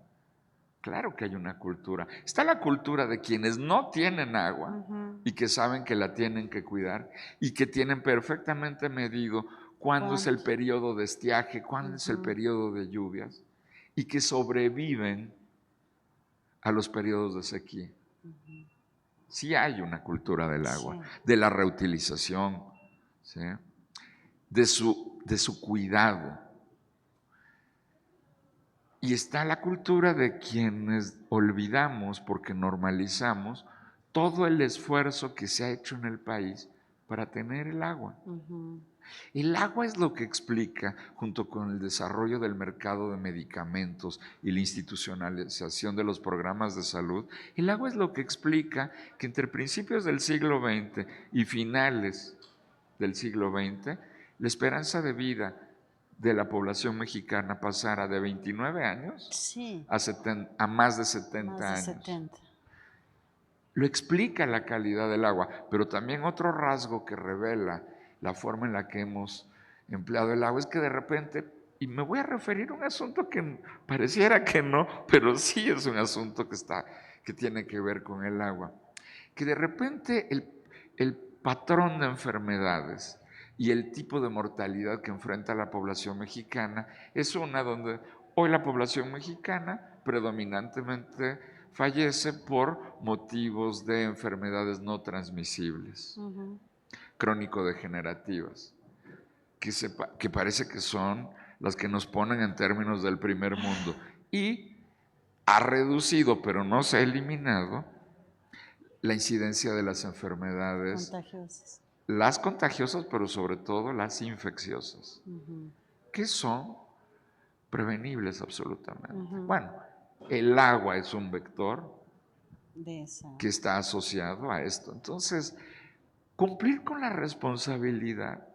claro que hay una cultura. Está la cultura de quienes no tienen agua y que saben que la tienen que cuidar y que tienen perfectamente medido cuándo es el periodo de estiaje, cuándo es el periodo de lluvias y que sobreviven a los periodos de sequía. Sí hay una cultura del agua, de la reutilización, ¿sí? de su cuidado. Y está la cultura de quienes olvidamos, porque normalizamos, todo el esfuerzo que se ha hecho en el país para tener el agua. El agua es lo que explica, junto con el desarrollo del mercado de medicamentos y la institucionalización de los programas de salud, el agua es lo que explica que entre principios del siglo XX y finales del siglo XX, la esperanza de vida de la población mexicana pasara de 29 años a más de 70 años. Lo explica la calidad del agua, pero también otro rasgo que revela la forma en la que hemos empleado el agua es que de repente, y me voy a referir a un asunto que pareciera que no, pero sí es un asunto que tiene que ver con el agua, que de repente el patrón de enfermedades y el tipo de mortalidad que enfrenta la población mexicana es una donde hoy la población mexicana predominantemente fallece por motivos de enfermedades no transmisibles, crónico-degenerativas, que parece que son las que nos ponen en términos del primer mundo. Y ha reducido, pero no se ha eliminado, la incidencia de las enfermedades contagiosas. Las contagiosas, pero sobre todo las infecciosas, que son prevenibles absolutamente. Bueno, el agua es un vector que está asociado a esto. Entonces, cumplir con la responsabilidad,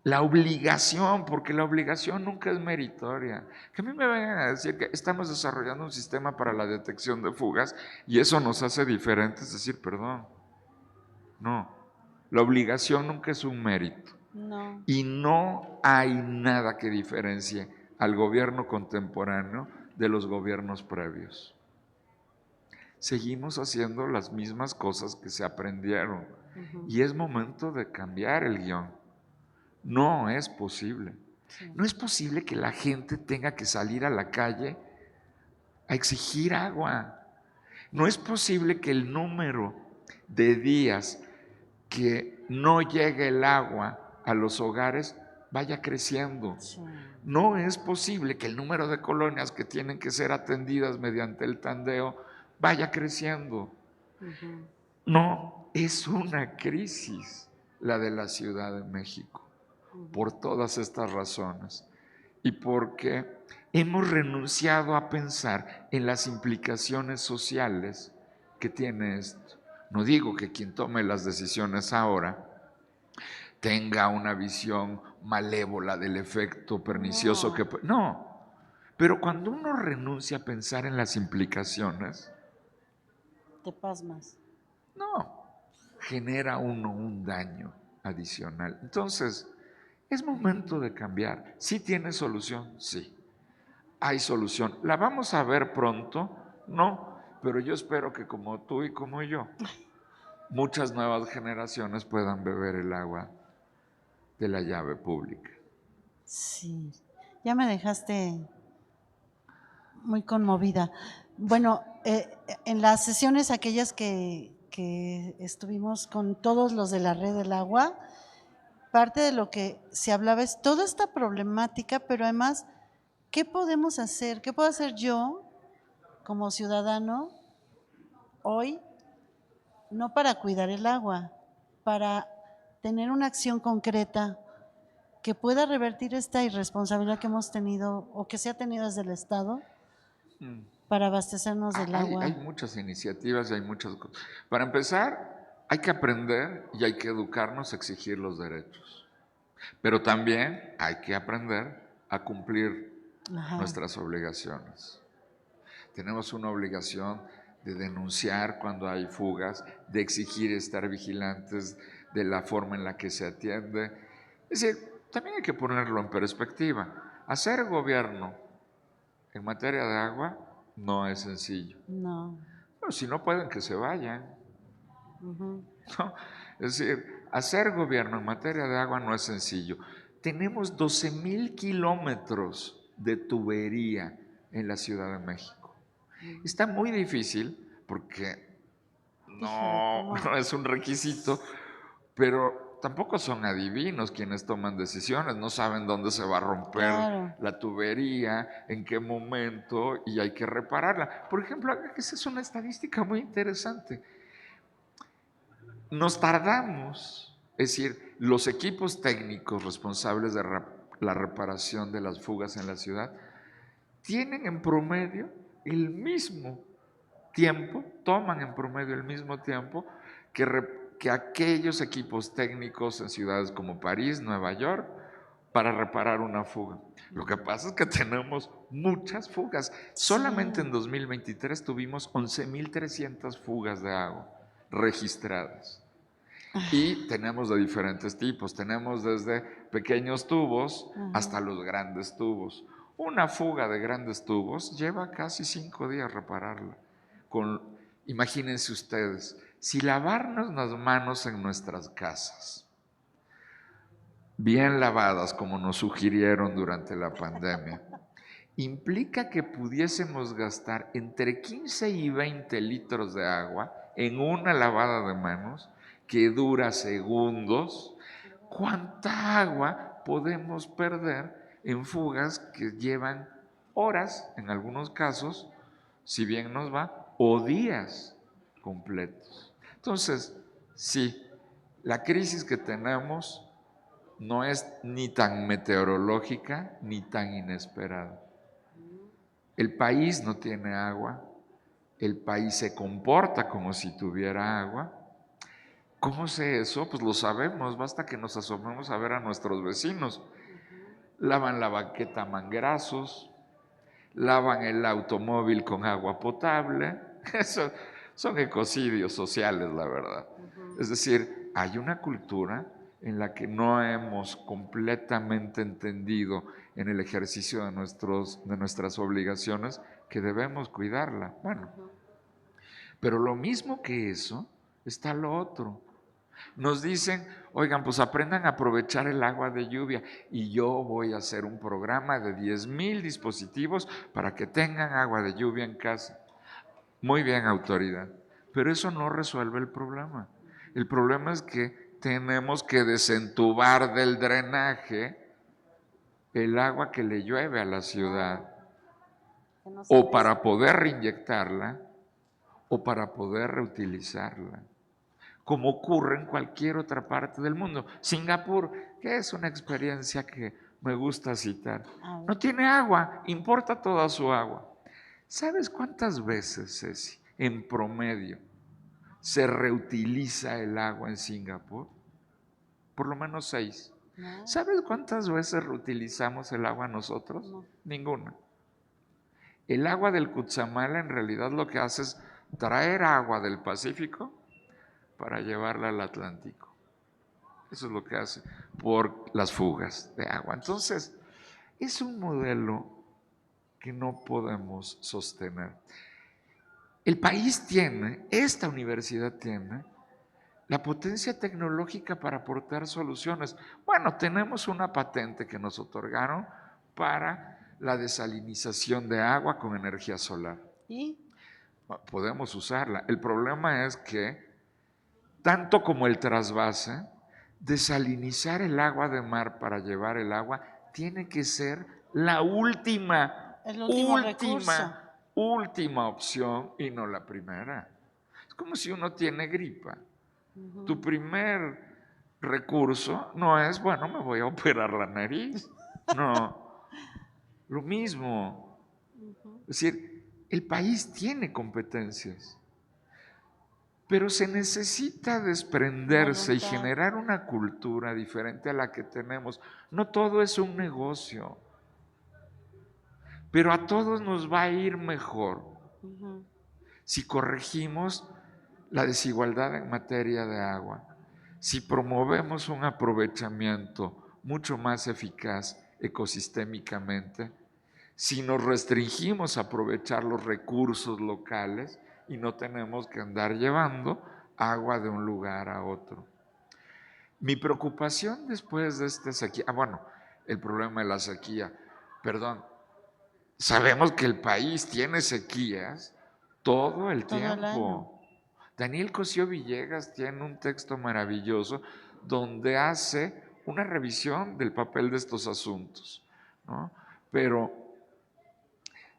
la obligación, porque la obligación nunca es meritoria. Que a mí me vengan a decir que estamos desarrollando un sistema para la detección de fugas y eso nos hace diferentes, es decir, perdón, no, la obligación nunca es un mérito. No. Y no hay nada que diferencie al gobierno contemporáneo de los gobiernos previos. Seguimos haciendo las mismas cosas que se aprendieron y es momento de cambiar el guión. No es posible. No es posible que la gente tenga que salir a la calle a exigir agua. No es posible que el número de días que no llegue el agua a los hogares vaya creciendo. No es posible que el número de colonias que tienen que ser atendidas mediante el tandeo vaya creciendo. No, es una crisis la de la Ciudad de México, por todas estas razones y porque hemos renunciado a pensar en las implicaciones sociales que tiene esto. No digo que quien tome las decisiones ahora tenga una visión malévola del efecto pernicioso que... No, pero cuando uno renuncia a pensar en las implicaciones... Te pasmas. No, genera uno un daño adicional. Entonces, es momento de cambiar. ¿Sí tiene solución? Sí. ¿Hay solución? ¿La vamos a ver pronto? No, pero yo espero que como tú y como yo, muchas nuevas generaciones puedan beber el agua de la llave pública. Sí. Ya me dejaste muy conmovida. Bueno, en las sesiones aquellas que estuvimos con todos los de la Red del Agua, parte de lo que se hablaba es toda esta problemática, pero además, ¿qué podemos hacer? ¿Qué puedo hacer yo como ciudadano hoy, no para cuidar el agua, para tener una acción concreta que pueda revertir esta irresponsabilidad que hemos tenido o que se ha tenido desde el Estado para abastecernos del agua? Hay muchas iniciativas y hay muchas cosas. Para empezar, hay que aprender y hay que educarnos a exigir los derechos. Pero también hay que aprender a cumplir nuestras obligaciones. Tenemos una obligación de denunciar cuando hay fugas, de exigir estar vigilantes de la forma en la que se atiende. Es decir, también hay que ponerlo en perspectiva. Hacer gobierno en materia de agua no es sencillo. No. Bueno, si no pueden, que se vayan. ¿No? Es decir, hacer gobierno en materia de agua no es sencillo. Tenemos 12,000 kilómetros de tubería en la Ciudad de México. Está muy difícil porque no es un requisito, pero tampoco son adivinos quienes toman decisiones, no saben dónde se va a romper la tubería, en qué momento, y hay que repararla. Por ejemplo, esa es una estadística muy interesante. Nos tardamos, es decir, los equipos técnicos responsables de la reparación de las fugas en la ciudad tienen en promedio el mismo tiempo, toman en promedio el mismo tiempo que aquellos equipos técnicos en ciudades como París, Nueva York, para reparar una fuga. Lo que pasa es que tenemos muchas fugas. Solamente en 2023 tuvimos 11,300 fugas de agua registradas. Y tenemos de diferentes tipos. Tenemos desde pequeños tubos hasta los grandes tubos. Una fuga de grandes tubos lleva casi 5 días repararla. Imagínense ustedes, si lavarnos las manos en nuestras casas, bien lavadas como nos sugirieron durante la pandemia, implica que pudiésemos gastar entre 15 y 20 litros de agua en una lavada de manos que dura segundos. ¿Cuánta agua podemos perder en fugas que llevan horas, en algunos casos, si bien nos va, o días completos? Entonces, sí, la crisis que tenemos no es ni tan meteorológica ni tan inesperada. El país no tiene agua, el país se comporta como si tuviera agua. ¿Cómo sé eso? Pues lo sabemos, basta que nos asomemos a ver a nuestros vecinos. Lavan la banqueta a manguerazos, lavan el automóvil con agua potable. Eso son ecocidios sociales, la verdad. Es decir, hay una cultura en la que no hemos completamente entendido en el ejercicio de nuestras obligaciones que debemos cuidarla. Bueno, pero lo mismo que eso está lo otro. Nos dicen, oigan, pues aprendan a aprovechar el agua de lluvia y yo voy a hacer un programa de 10,000 dispositivos para que tengan agua de lluvia en casa. Muy bien, autoridad, pero eso no resuelve el problema. El problema es que tenemos que desentubar del drenaje el agua que le llueve a la ciudad, o para poder reinyectarla, o para poder reutilizarla, como ocurre en cualquier otra parte del mundo. Singapur, que es una experiencia que me gusta citar, no tiene agua, importa toda su agua. ¿Sabes cuántas veces, Ceci, en promedio, se reutiliza el agua en Singapur? Por lo menos 6. ¿Sabes cuántas veces reutilizamos el agua nosotros? Ninguna. El agua del Cutzamala en realidad lo que hace es traer agua del Pacífico para llevarla al Atlántico. Eso es lo que hace por las fugas de agua. Entonces, es un modelo que no podemos sostener. El país tiene, esta universidad tiene, la potencia tecnológica para aportar soluciones. Bueno, tenemos una patente que nos otorgaron para la desalinización de agua con energía solar. ¿Y? Podemos usarla. El problema es que, tanto como el trasvase, desalinizar el agua de mar para llevar el agua tiene que ser la El último recurso. última opción y no la primera. Es como si uno tiene gripa. Tu primer recurso no es, bueno, me voy a operar la nariz. No, lo mismo. Es decir, el país tiene competencias, pero se necesita desprenderse y Voluntad. generar una cultura diferente a la que tenemos. No todo es un negocio, pero a todos nos va a ir mejor si corregimos la desigualdad en materia de agua, si promovemos un aprovechamiento mucho más eficaz ecosistémicamente, si nos restringimos a aprovechar los recursos locales y no tenemos que andar llevando agua de un lugar a otro. Mi preocupación después de esta sequía, bueno, el problema de la sequía, perdón, sabemos que el país tiene sequías todo el Todo el año. tiempo. Daniel Cosío Villegas tiene un texto maravilloso donde hace una revisión del papel de estos asuntos, ¿no? Pero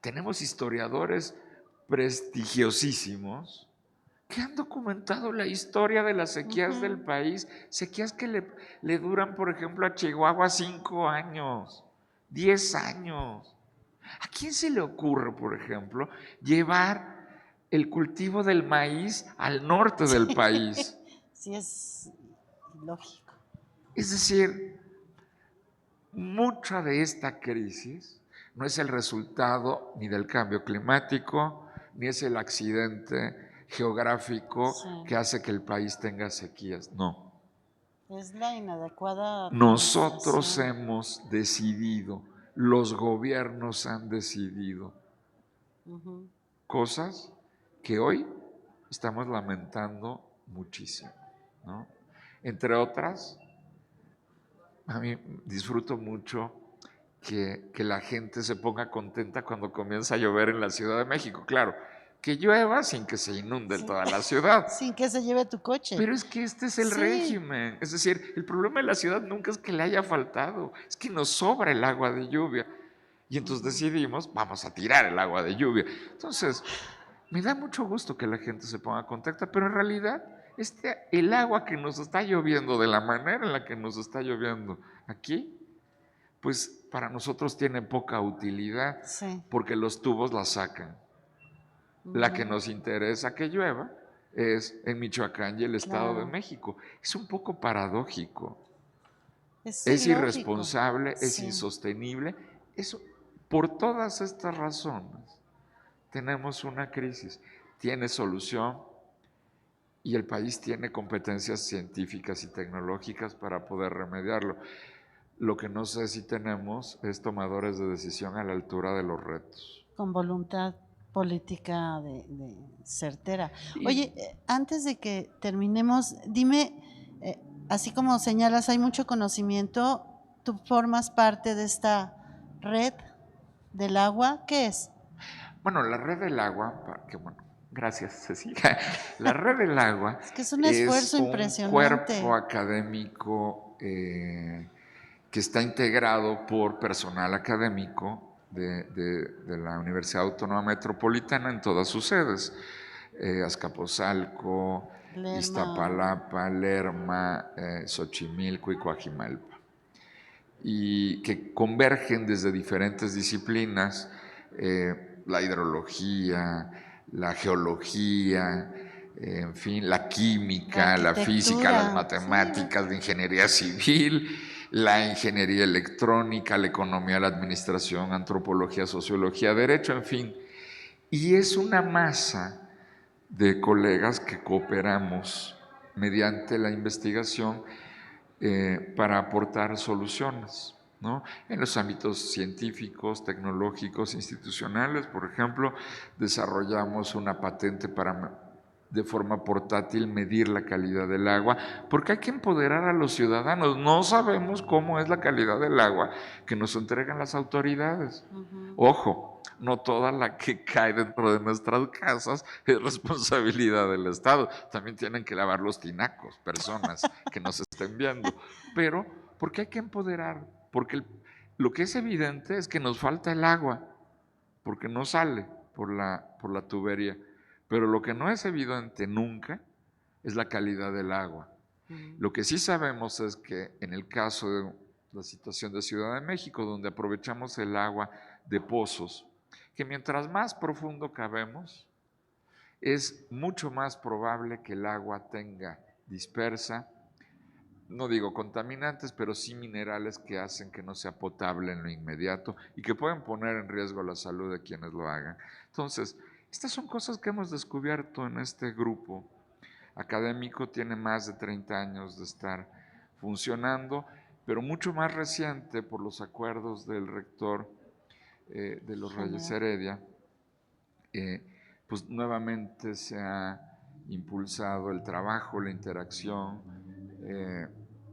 tenemos historiadores prestigiosísimos que han documentado la historia de las sequías del país, sequías que le duran, por ejemplo, a Chihuahua 5 años, 10 años. ¿A quién se le ocurre, por ejemplo, llevar el cultivo del maíz al norte del país? Sí, es lógico. Es decir, mucha de esta crisis no es el resultado ni del cambio climático, ni es el accidente geográfico que hace que el país tenga sequías, no. Es la inadecuada Nosotros administración. hemos decidido, los gobiernos han decidido cosas que hoy estamos lamentando muchísimo, ¿no? Entre otras, a mí disfruto mucho que la gente se ponga contenta cuando comienza a llover en la Ciudad de México. Claro, que llueva sin que se inunde toda la ciudad. Sin que se lleve tu coche. Pero es que este es el régimen. Es decir, el problema de la ciudad nunca es que le haya faltado, es que nos sobra el agua de lluvia. Y entonces decidimos, vamos a tirar el agua de lluvia. Entonces, me da mucho gusto que la gente se ponga contenta, pero en realidad el agua que nos está lloviendo, de la manera en la que nos está lloviendo aquí, pues para nosotros tiene poca utilidad, porque los tubos la sacan. La que nos interesa que llueva es en Michoacán y el Estado de México. Es un poco paradójico. Es irresponsable, es insostenible. Eso, por todas estas razones, tenemos una crisis. Tiene solución y el país tiene competencias científicas y tecnológicas para poder remediarlo. Lo que no sé si tenemos es tomadores de decisión a la altura de los retos. Con voluntad política de certera. Oye, antes de que terminemos, dime, así como señalas, hay mucho conocimiento, tú formas parte de esta red del agua, ¿qué es? Bueno, la red del agua, gracias Cecilia, la red del agua es que es un esfuerzo impresionante. Cuerpo académico que está integrado por personal académico de la Universidad Autónoma Metropolitana en todas sus sedes, Azcapotzalco, Iztapalapa, Lerma, Xochimilco y Coajimalpa, y que convergen desde diferentes disciplinas, la hidrología, la geología, en fin, la química, la física, las matemáticas, la ingeniería civil, la ingeniería electrónica, la economía, la administración, antropología, sociología, derecho, en fin. Y es una masa de colegas que cooperamos mediante la investigación para aportar soluciones, ¿no? En los ámbitos científicos, tecnológicos, institucionales. Por ejemplo, desarrollamos una patente para de forma portátil medir la calidad del agua, porque hay que empoderar a los ciudadanos. No sabemos cómo es la calidad del agua que nos entregan las autoridades. Ojo, no toda la que cae dentro de nuestras casas es responsabilidad del Estado. También tienen que lavar los tinacos, personas que nos estén viendo. Pero, porque hay que empoderar, porque lo que es evidente es que nos falta el agua, porque no sale por la tubería. Pero lo que no es evidente nunca es la calidad del agua. Lo que sí sabemos es que en el caso de la situación de Ciudad de México, donde aprovechamos el agua de pozos, que mientras más profundo cabemos, es mucho más probable que el agua tenga dispersa, no digo contaminantes, pero sí minerales que hacen que no sea potable en lo inmediato y que pueden poner en riesgo la salud de quienes lo hagan. Entonces, estas son cosas que hemos descubierto en este grupo académico, tiene más de 30 años de estar funcionando, pero mucho más reciente por los acuerdos del rector de los Reyes Heredia, pues nuevamente se ha impulsado el trabajo, la interacción,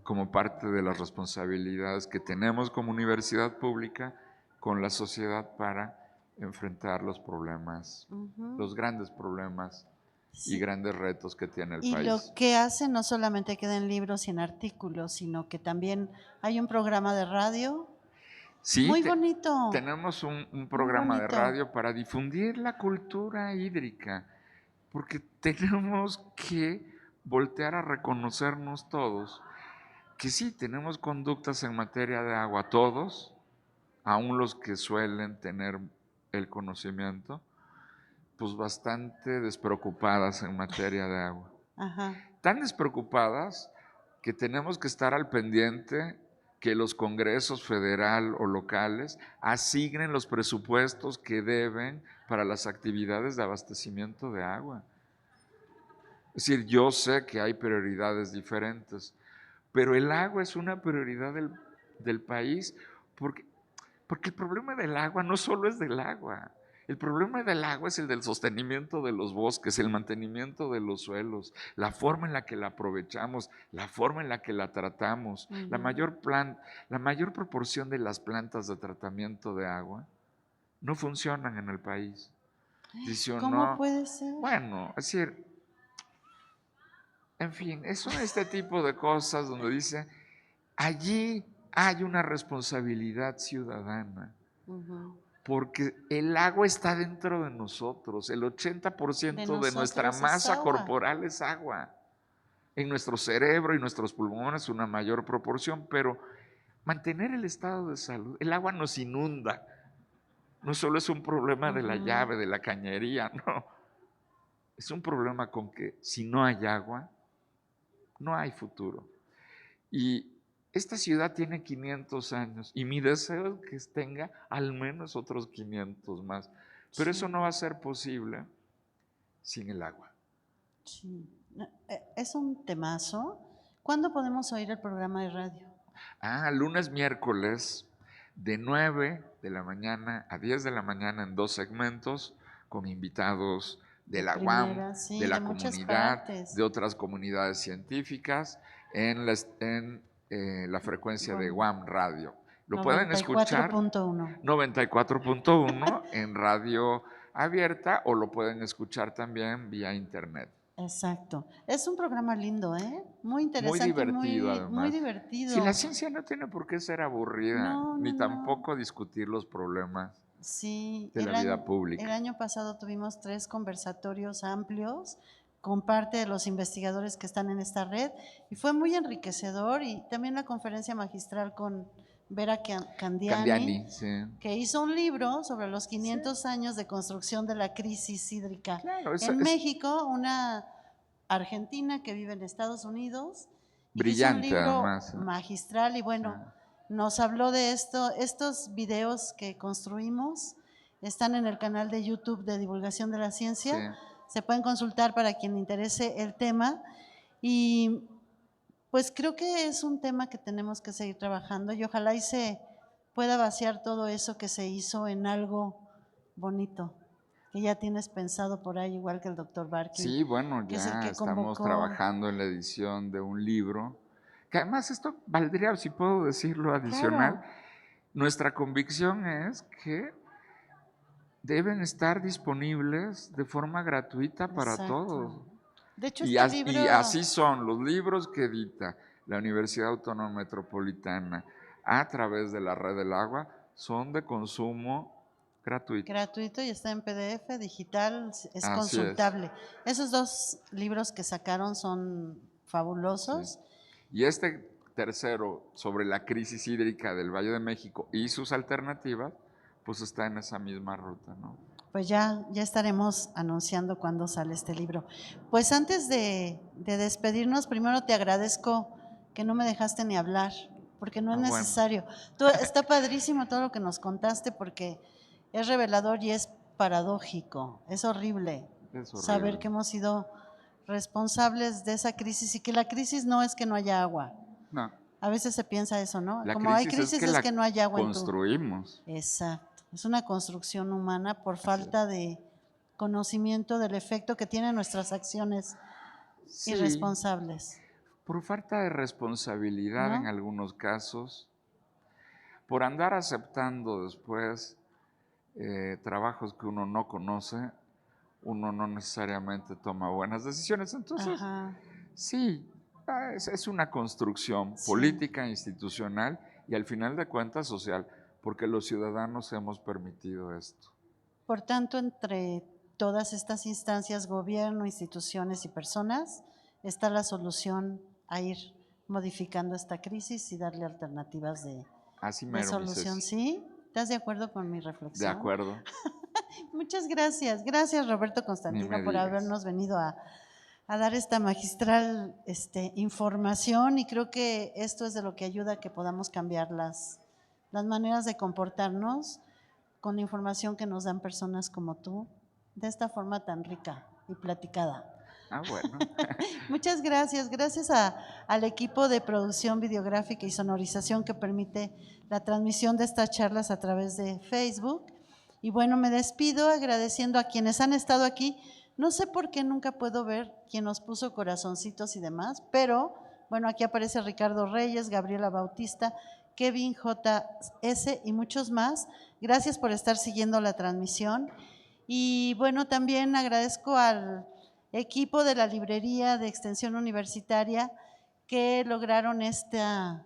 como parte de las responsabilidades que tenemos como universidad pública con la sociedad para enfrentar los problemas, los grandes problemas y grandes retos que tiene el país. Y lo que hace no solamente queda en libros y en artículos, sino que también hay un programa de radio. Sí, muy bonito. Tenemos un programa de radio para difundir la cultura hídrica, porque tenemos que voltear a reconocernos todos que sí, tenemos conductas en materia de agua, todos, aun los que suelen tener el conocimiento, pues bastante despreocupadas en materia de agua. Tan despreocupadas que tenemos que estar al pendiente que los congresos federal o locales asignen los presupuestos que deben para las actividades de abastecimiento de agua. Es decir, yo sé que hay prioridades diferentes, pero el agua es una prioridad del país porque el problema del agua no solo es del agua. El problema del agua es el del sostenimiento de los bosques, el mantenimiento de los suelos, la forma en la que la aprovechamos, la forma en la que la tratamos. La mayor proporción de las plantas de tratamiento de agua no funcionan en el país. ¿Cómo puede ser? Bueno, es decir, en fin, son este tipo de cosas donde dice, allí hay una responsabilidad ciudadana. Porque el agua está dentro de nosotros, el 80% de nuestra masa corporal es agua. En nuestro cerebro y nuestros pulmones una mayor proporción, pero mantener el estado de salud, el agua nos inunda. No solo es un problema de la llave, de la cañería, no. Es un problema con que si no hay agua, no hay futuro. Y esta ciudad tiene 500 años y mi deseo es que tenga al menos otros 500 más. Pero eso no va a ser posible sin el agua. Sí, es un temazo. ¿Cuándo podemos oír el programa de radio? Lunes, miércoles, de 9 de la mañana a 10 de la mañana en 2 segmentos, con invitados de la UAM, de la comunidad, de otras comunidades científicas, en la frecuencia de UAM Radio. Lo pueden escuchar 94.1 en radio abierta o lo pueden escuchar también vía internet. Exacto. Es un programa lindo, muy interesante. Muy divertido, además. Muy divertido. Si la ciencia no tiene por qué ser aburrida, ni tampoco discutir los problemas de la vida pública. El año pasado tuvimos 3 conversatorios amplios con parte de los investigadores que están en esta red y fue muy enriquecedor, y también la conferencia magistral con Vera Candiani, que hizo un libro sobre los 500 años de construcción de la crisis hídrica en México, una argentina que vive en Estados Unidos. Brillante, hizo un libro además. magistral y nos habló de esto. Estos videos que construimos están en el canal de YouTube de Divulgación de la Ciencia. Se pueden consultar para quien le interese el tema, y pues creo que es un tema que tenemos que seguir trabajando y ojalá y se pueda vaciar todo eso que se hizo en algo bonito, que ya tienes pensado por ahí, igual que el doctor Barkin. Sí, bueno, que es el ya que estamos convocó. trabajando en la edición de un libro, que además esto valdría, si puedo decirlo, adicional. Claro. Nuestra convicción es que deben estar disponibles de forma gratuita para Exacto. todos. De hecho, Y, este libro... y así son los libros que edita la Universidad Autónoma Metropolitana a través de la Red del Agua, son de consumo gratuito. Gratuito y está en PDF, digital, es Así consultable. Esos 2 libros que sacaron son fabulosos. Sí. Y este tercero, sobre la crisis hídrica del Valle de México y sus alternativas, pues está en esa misma ruta, ¿no? Pues ya estaremos anunciando cuándo sale este libro. Pues antes de despedirnos, primero te agradezco que no me dejaste ni hablar, porque no es necesario. Bueno. Está padrísimo todo lo que nos contaste, porque es revelador y es paradójico, es horrible saber que hemos sido responsables de esa crisis y que la crisis no es que no haya agua. No. A veces se piensa eso, ¿no? La Como hay crisis es que no hay agua en tu... construimos. Exacto. Es una construcción humana por falta de conocimiento del efecto que tienen nuestras acciones irresponsables. Por falta de responsabilidad, ¿no? En algunos casos, por andar aceptando después trabajos que uno no conoce, uno no necesariamente toma buenas decisiones. Entonces, sí, es una construcción política, institucional y al final de cuentas social, porque los ciudadanos hemos permitido esto. Por tanto, entre todas estas instancias, gobierno, instituciones y personas, está la solución a ir modificando esta crisis y darle alternativas de solución. ¿Sí? ¿Estás de acuerdo con mi reflexión? De acuerdo. Muchas gracias. Gracias, Roberto Constantino, por habernos venido a dar esta magistral información, y creo que esto es de lo que ayuda a que podamos cambiar las maneras de comportarnos con la información que nos dan personas como tú, de esta forma tan rica y platicada. Bueno. Muchas gracias. Gracias al equipo de producción videográfica y sonorización que permite la transmisión de estas charlas a través de Facebook. Y bueno, me despido agradeciendo a quienes han estado aquí. No sé por qué nunca puedo ver quién nos puso corazoncitos y demás, pero bueno, aquí aparece Ricardo Reyes, Gabriela Bautista, Kevin JS y muchos más. Gracias por estar siguiendo la transmisión. Y bueno, también agradezco al equipo de la librería de Extensión Universitaria que lograron esta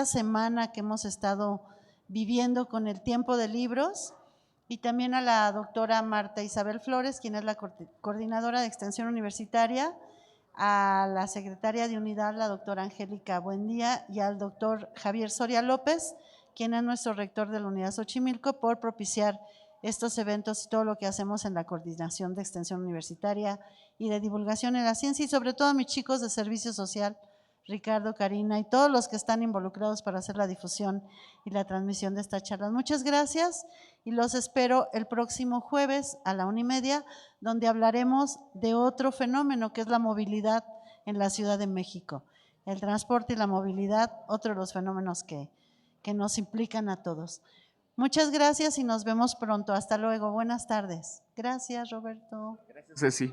semana que hemos estado viviendo con el tiempo de libros, y también a la doctora Marta Isabel Flores, quien es la coordinadora de Extensión Universitaria, a la secretaria de Unidad, la doctora Angélica Buendía, y al doctor Javier Soria López, quien es nuestro rector de la Unidad Xochimilco, por propiciar estos eventos y todo lo que hacemos en la coordinación de Extensión Universitaria y de divulgación en la ciencia, y sobre todo a mis chicos de Servicio Social, Ricardo, Karina y todos los que están involucrados para hacer la difusión y la transmisión de estas charlas. Muchas gracias y los espero el próximo jueves a la 1:30, donde hablaremos de otro fenómeno que es la movilidad en la Ciudad de México. El transporte y la movilidad, otro de los fenómenos que nos implican a todos. Muchas gracias y nos vemos pronto. Hasta luego. Buenas tardes. Gracias, Roberto. Gracias, Ceci.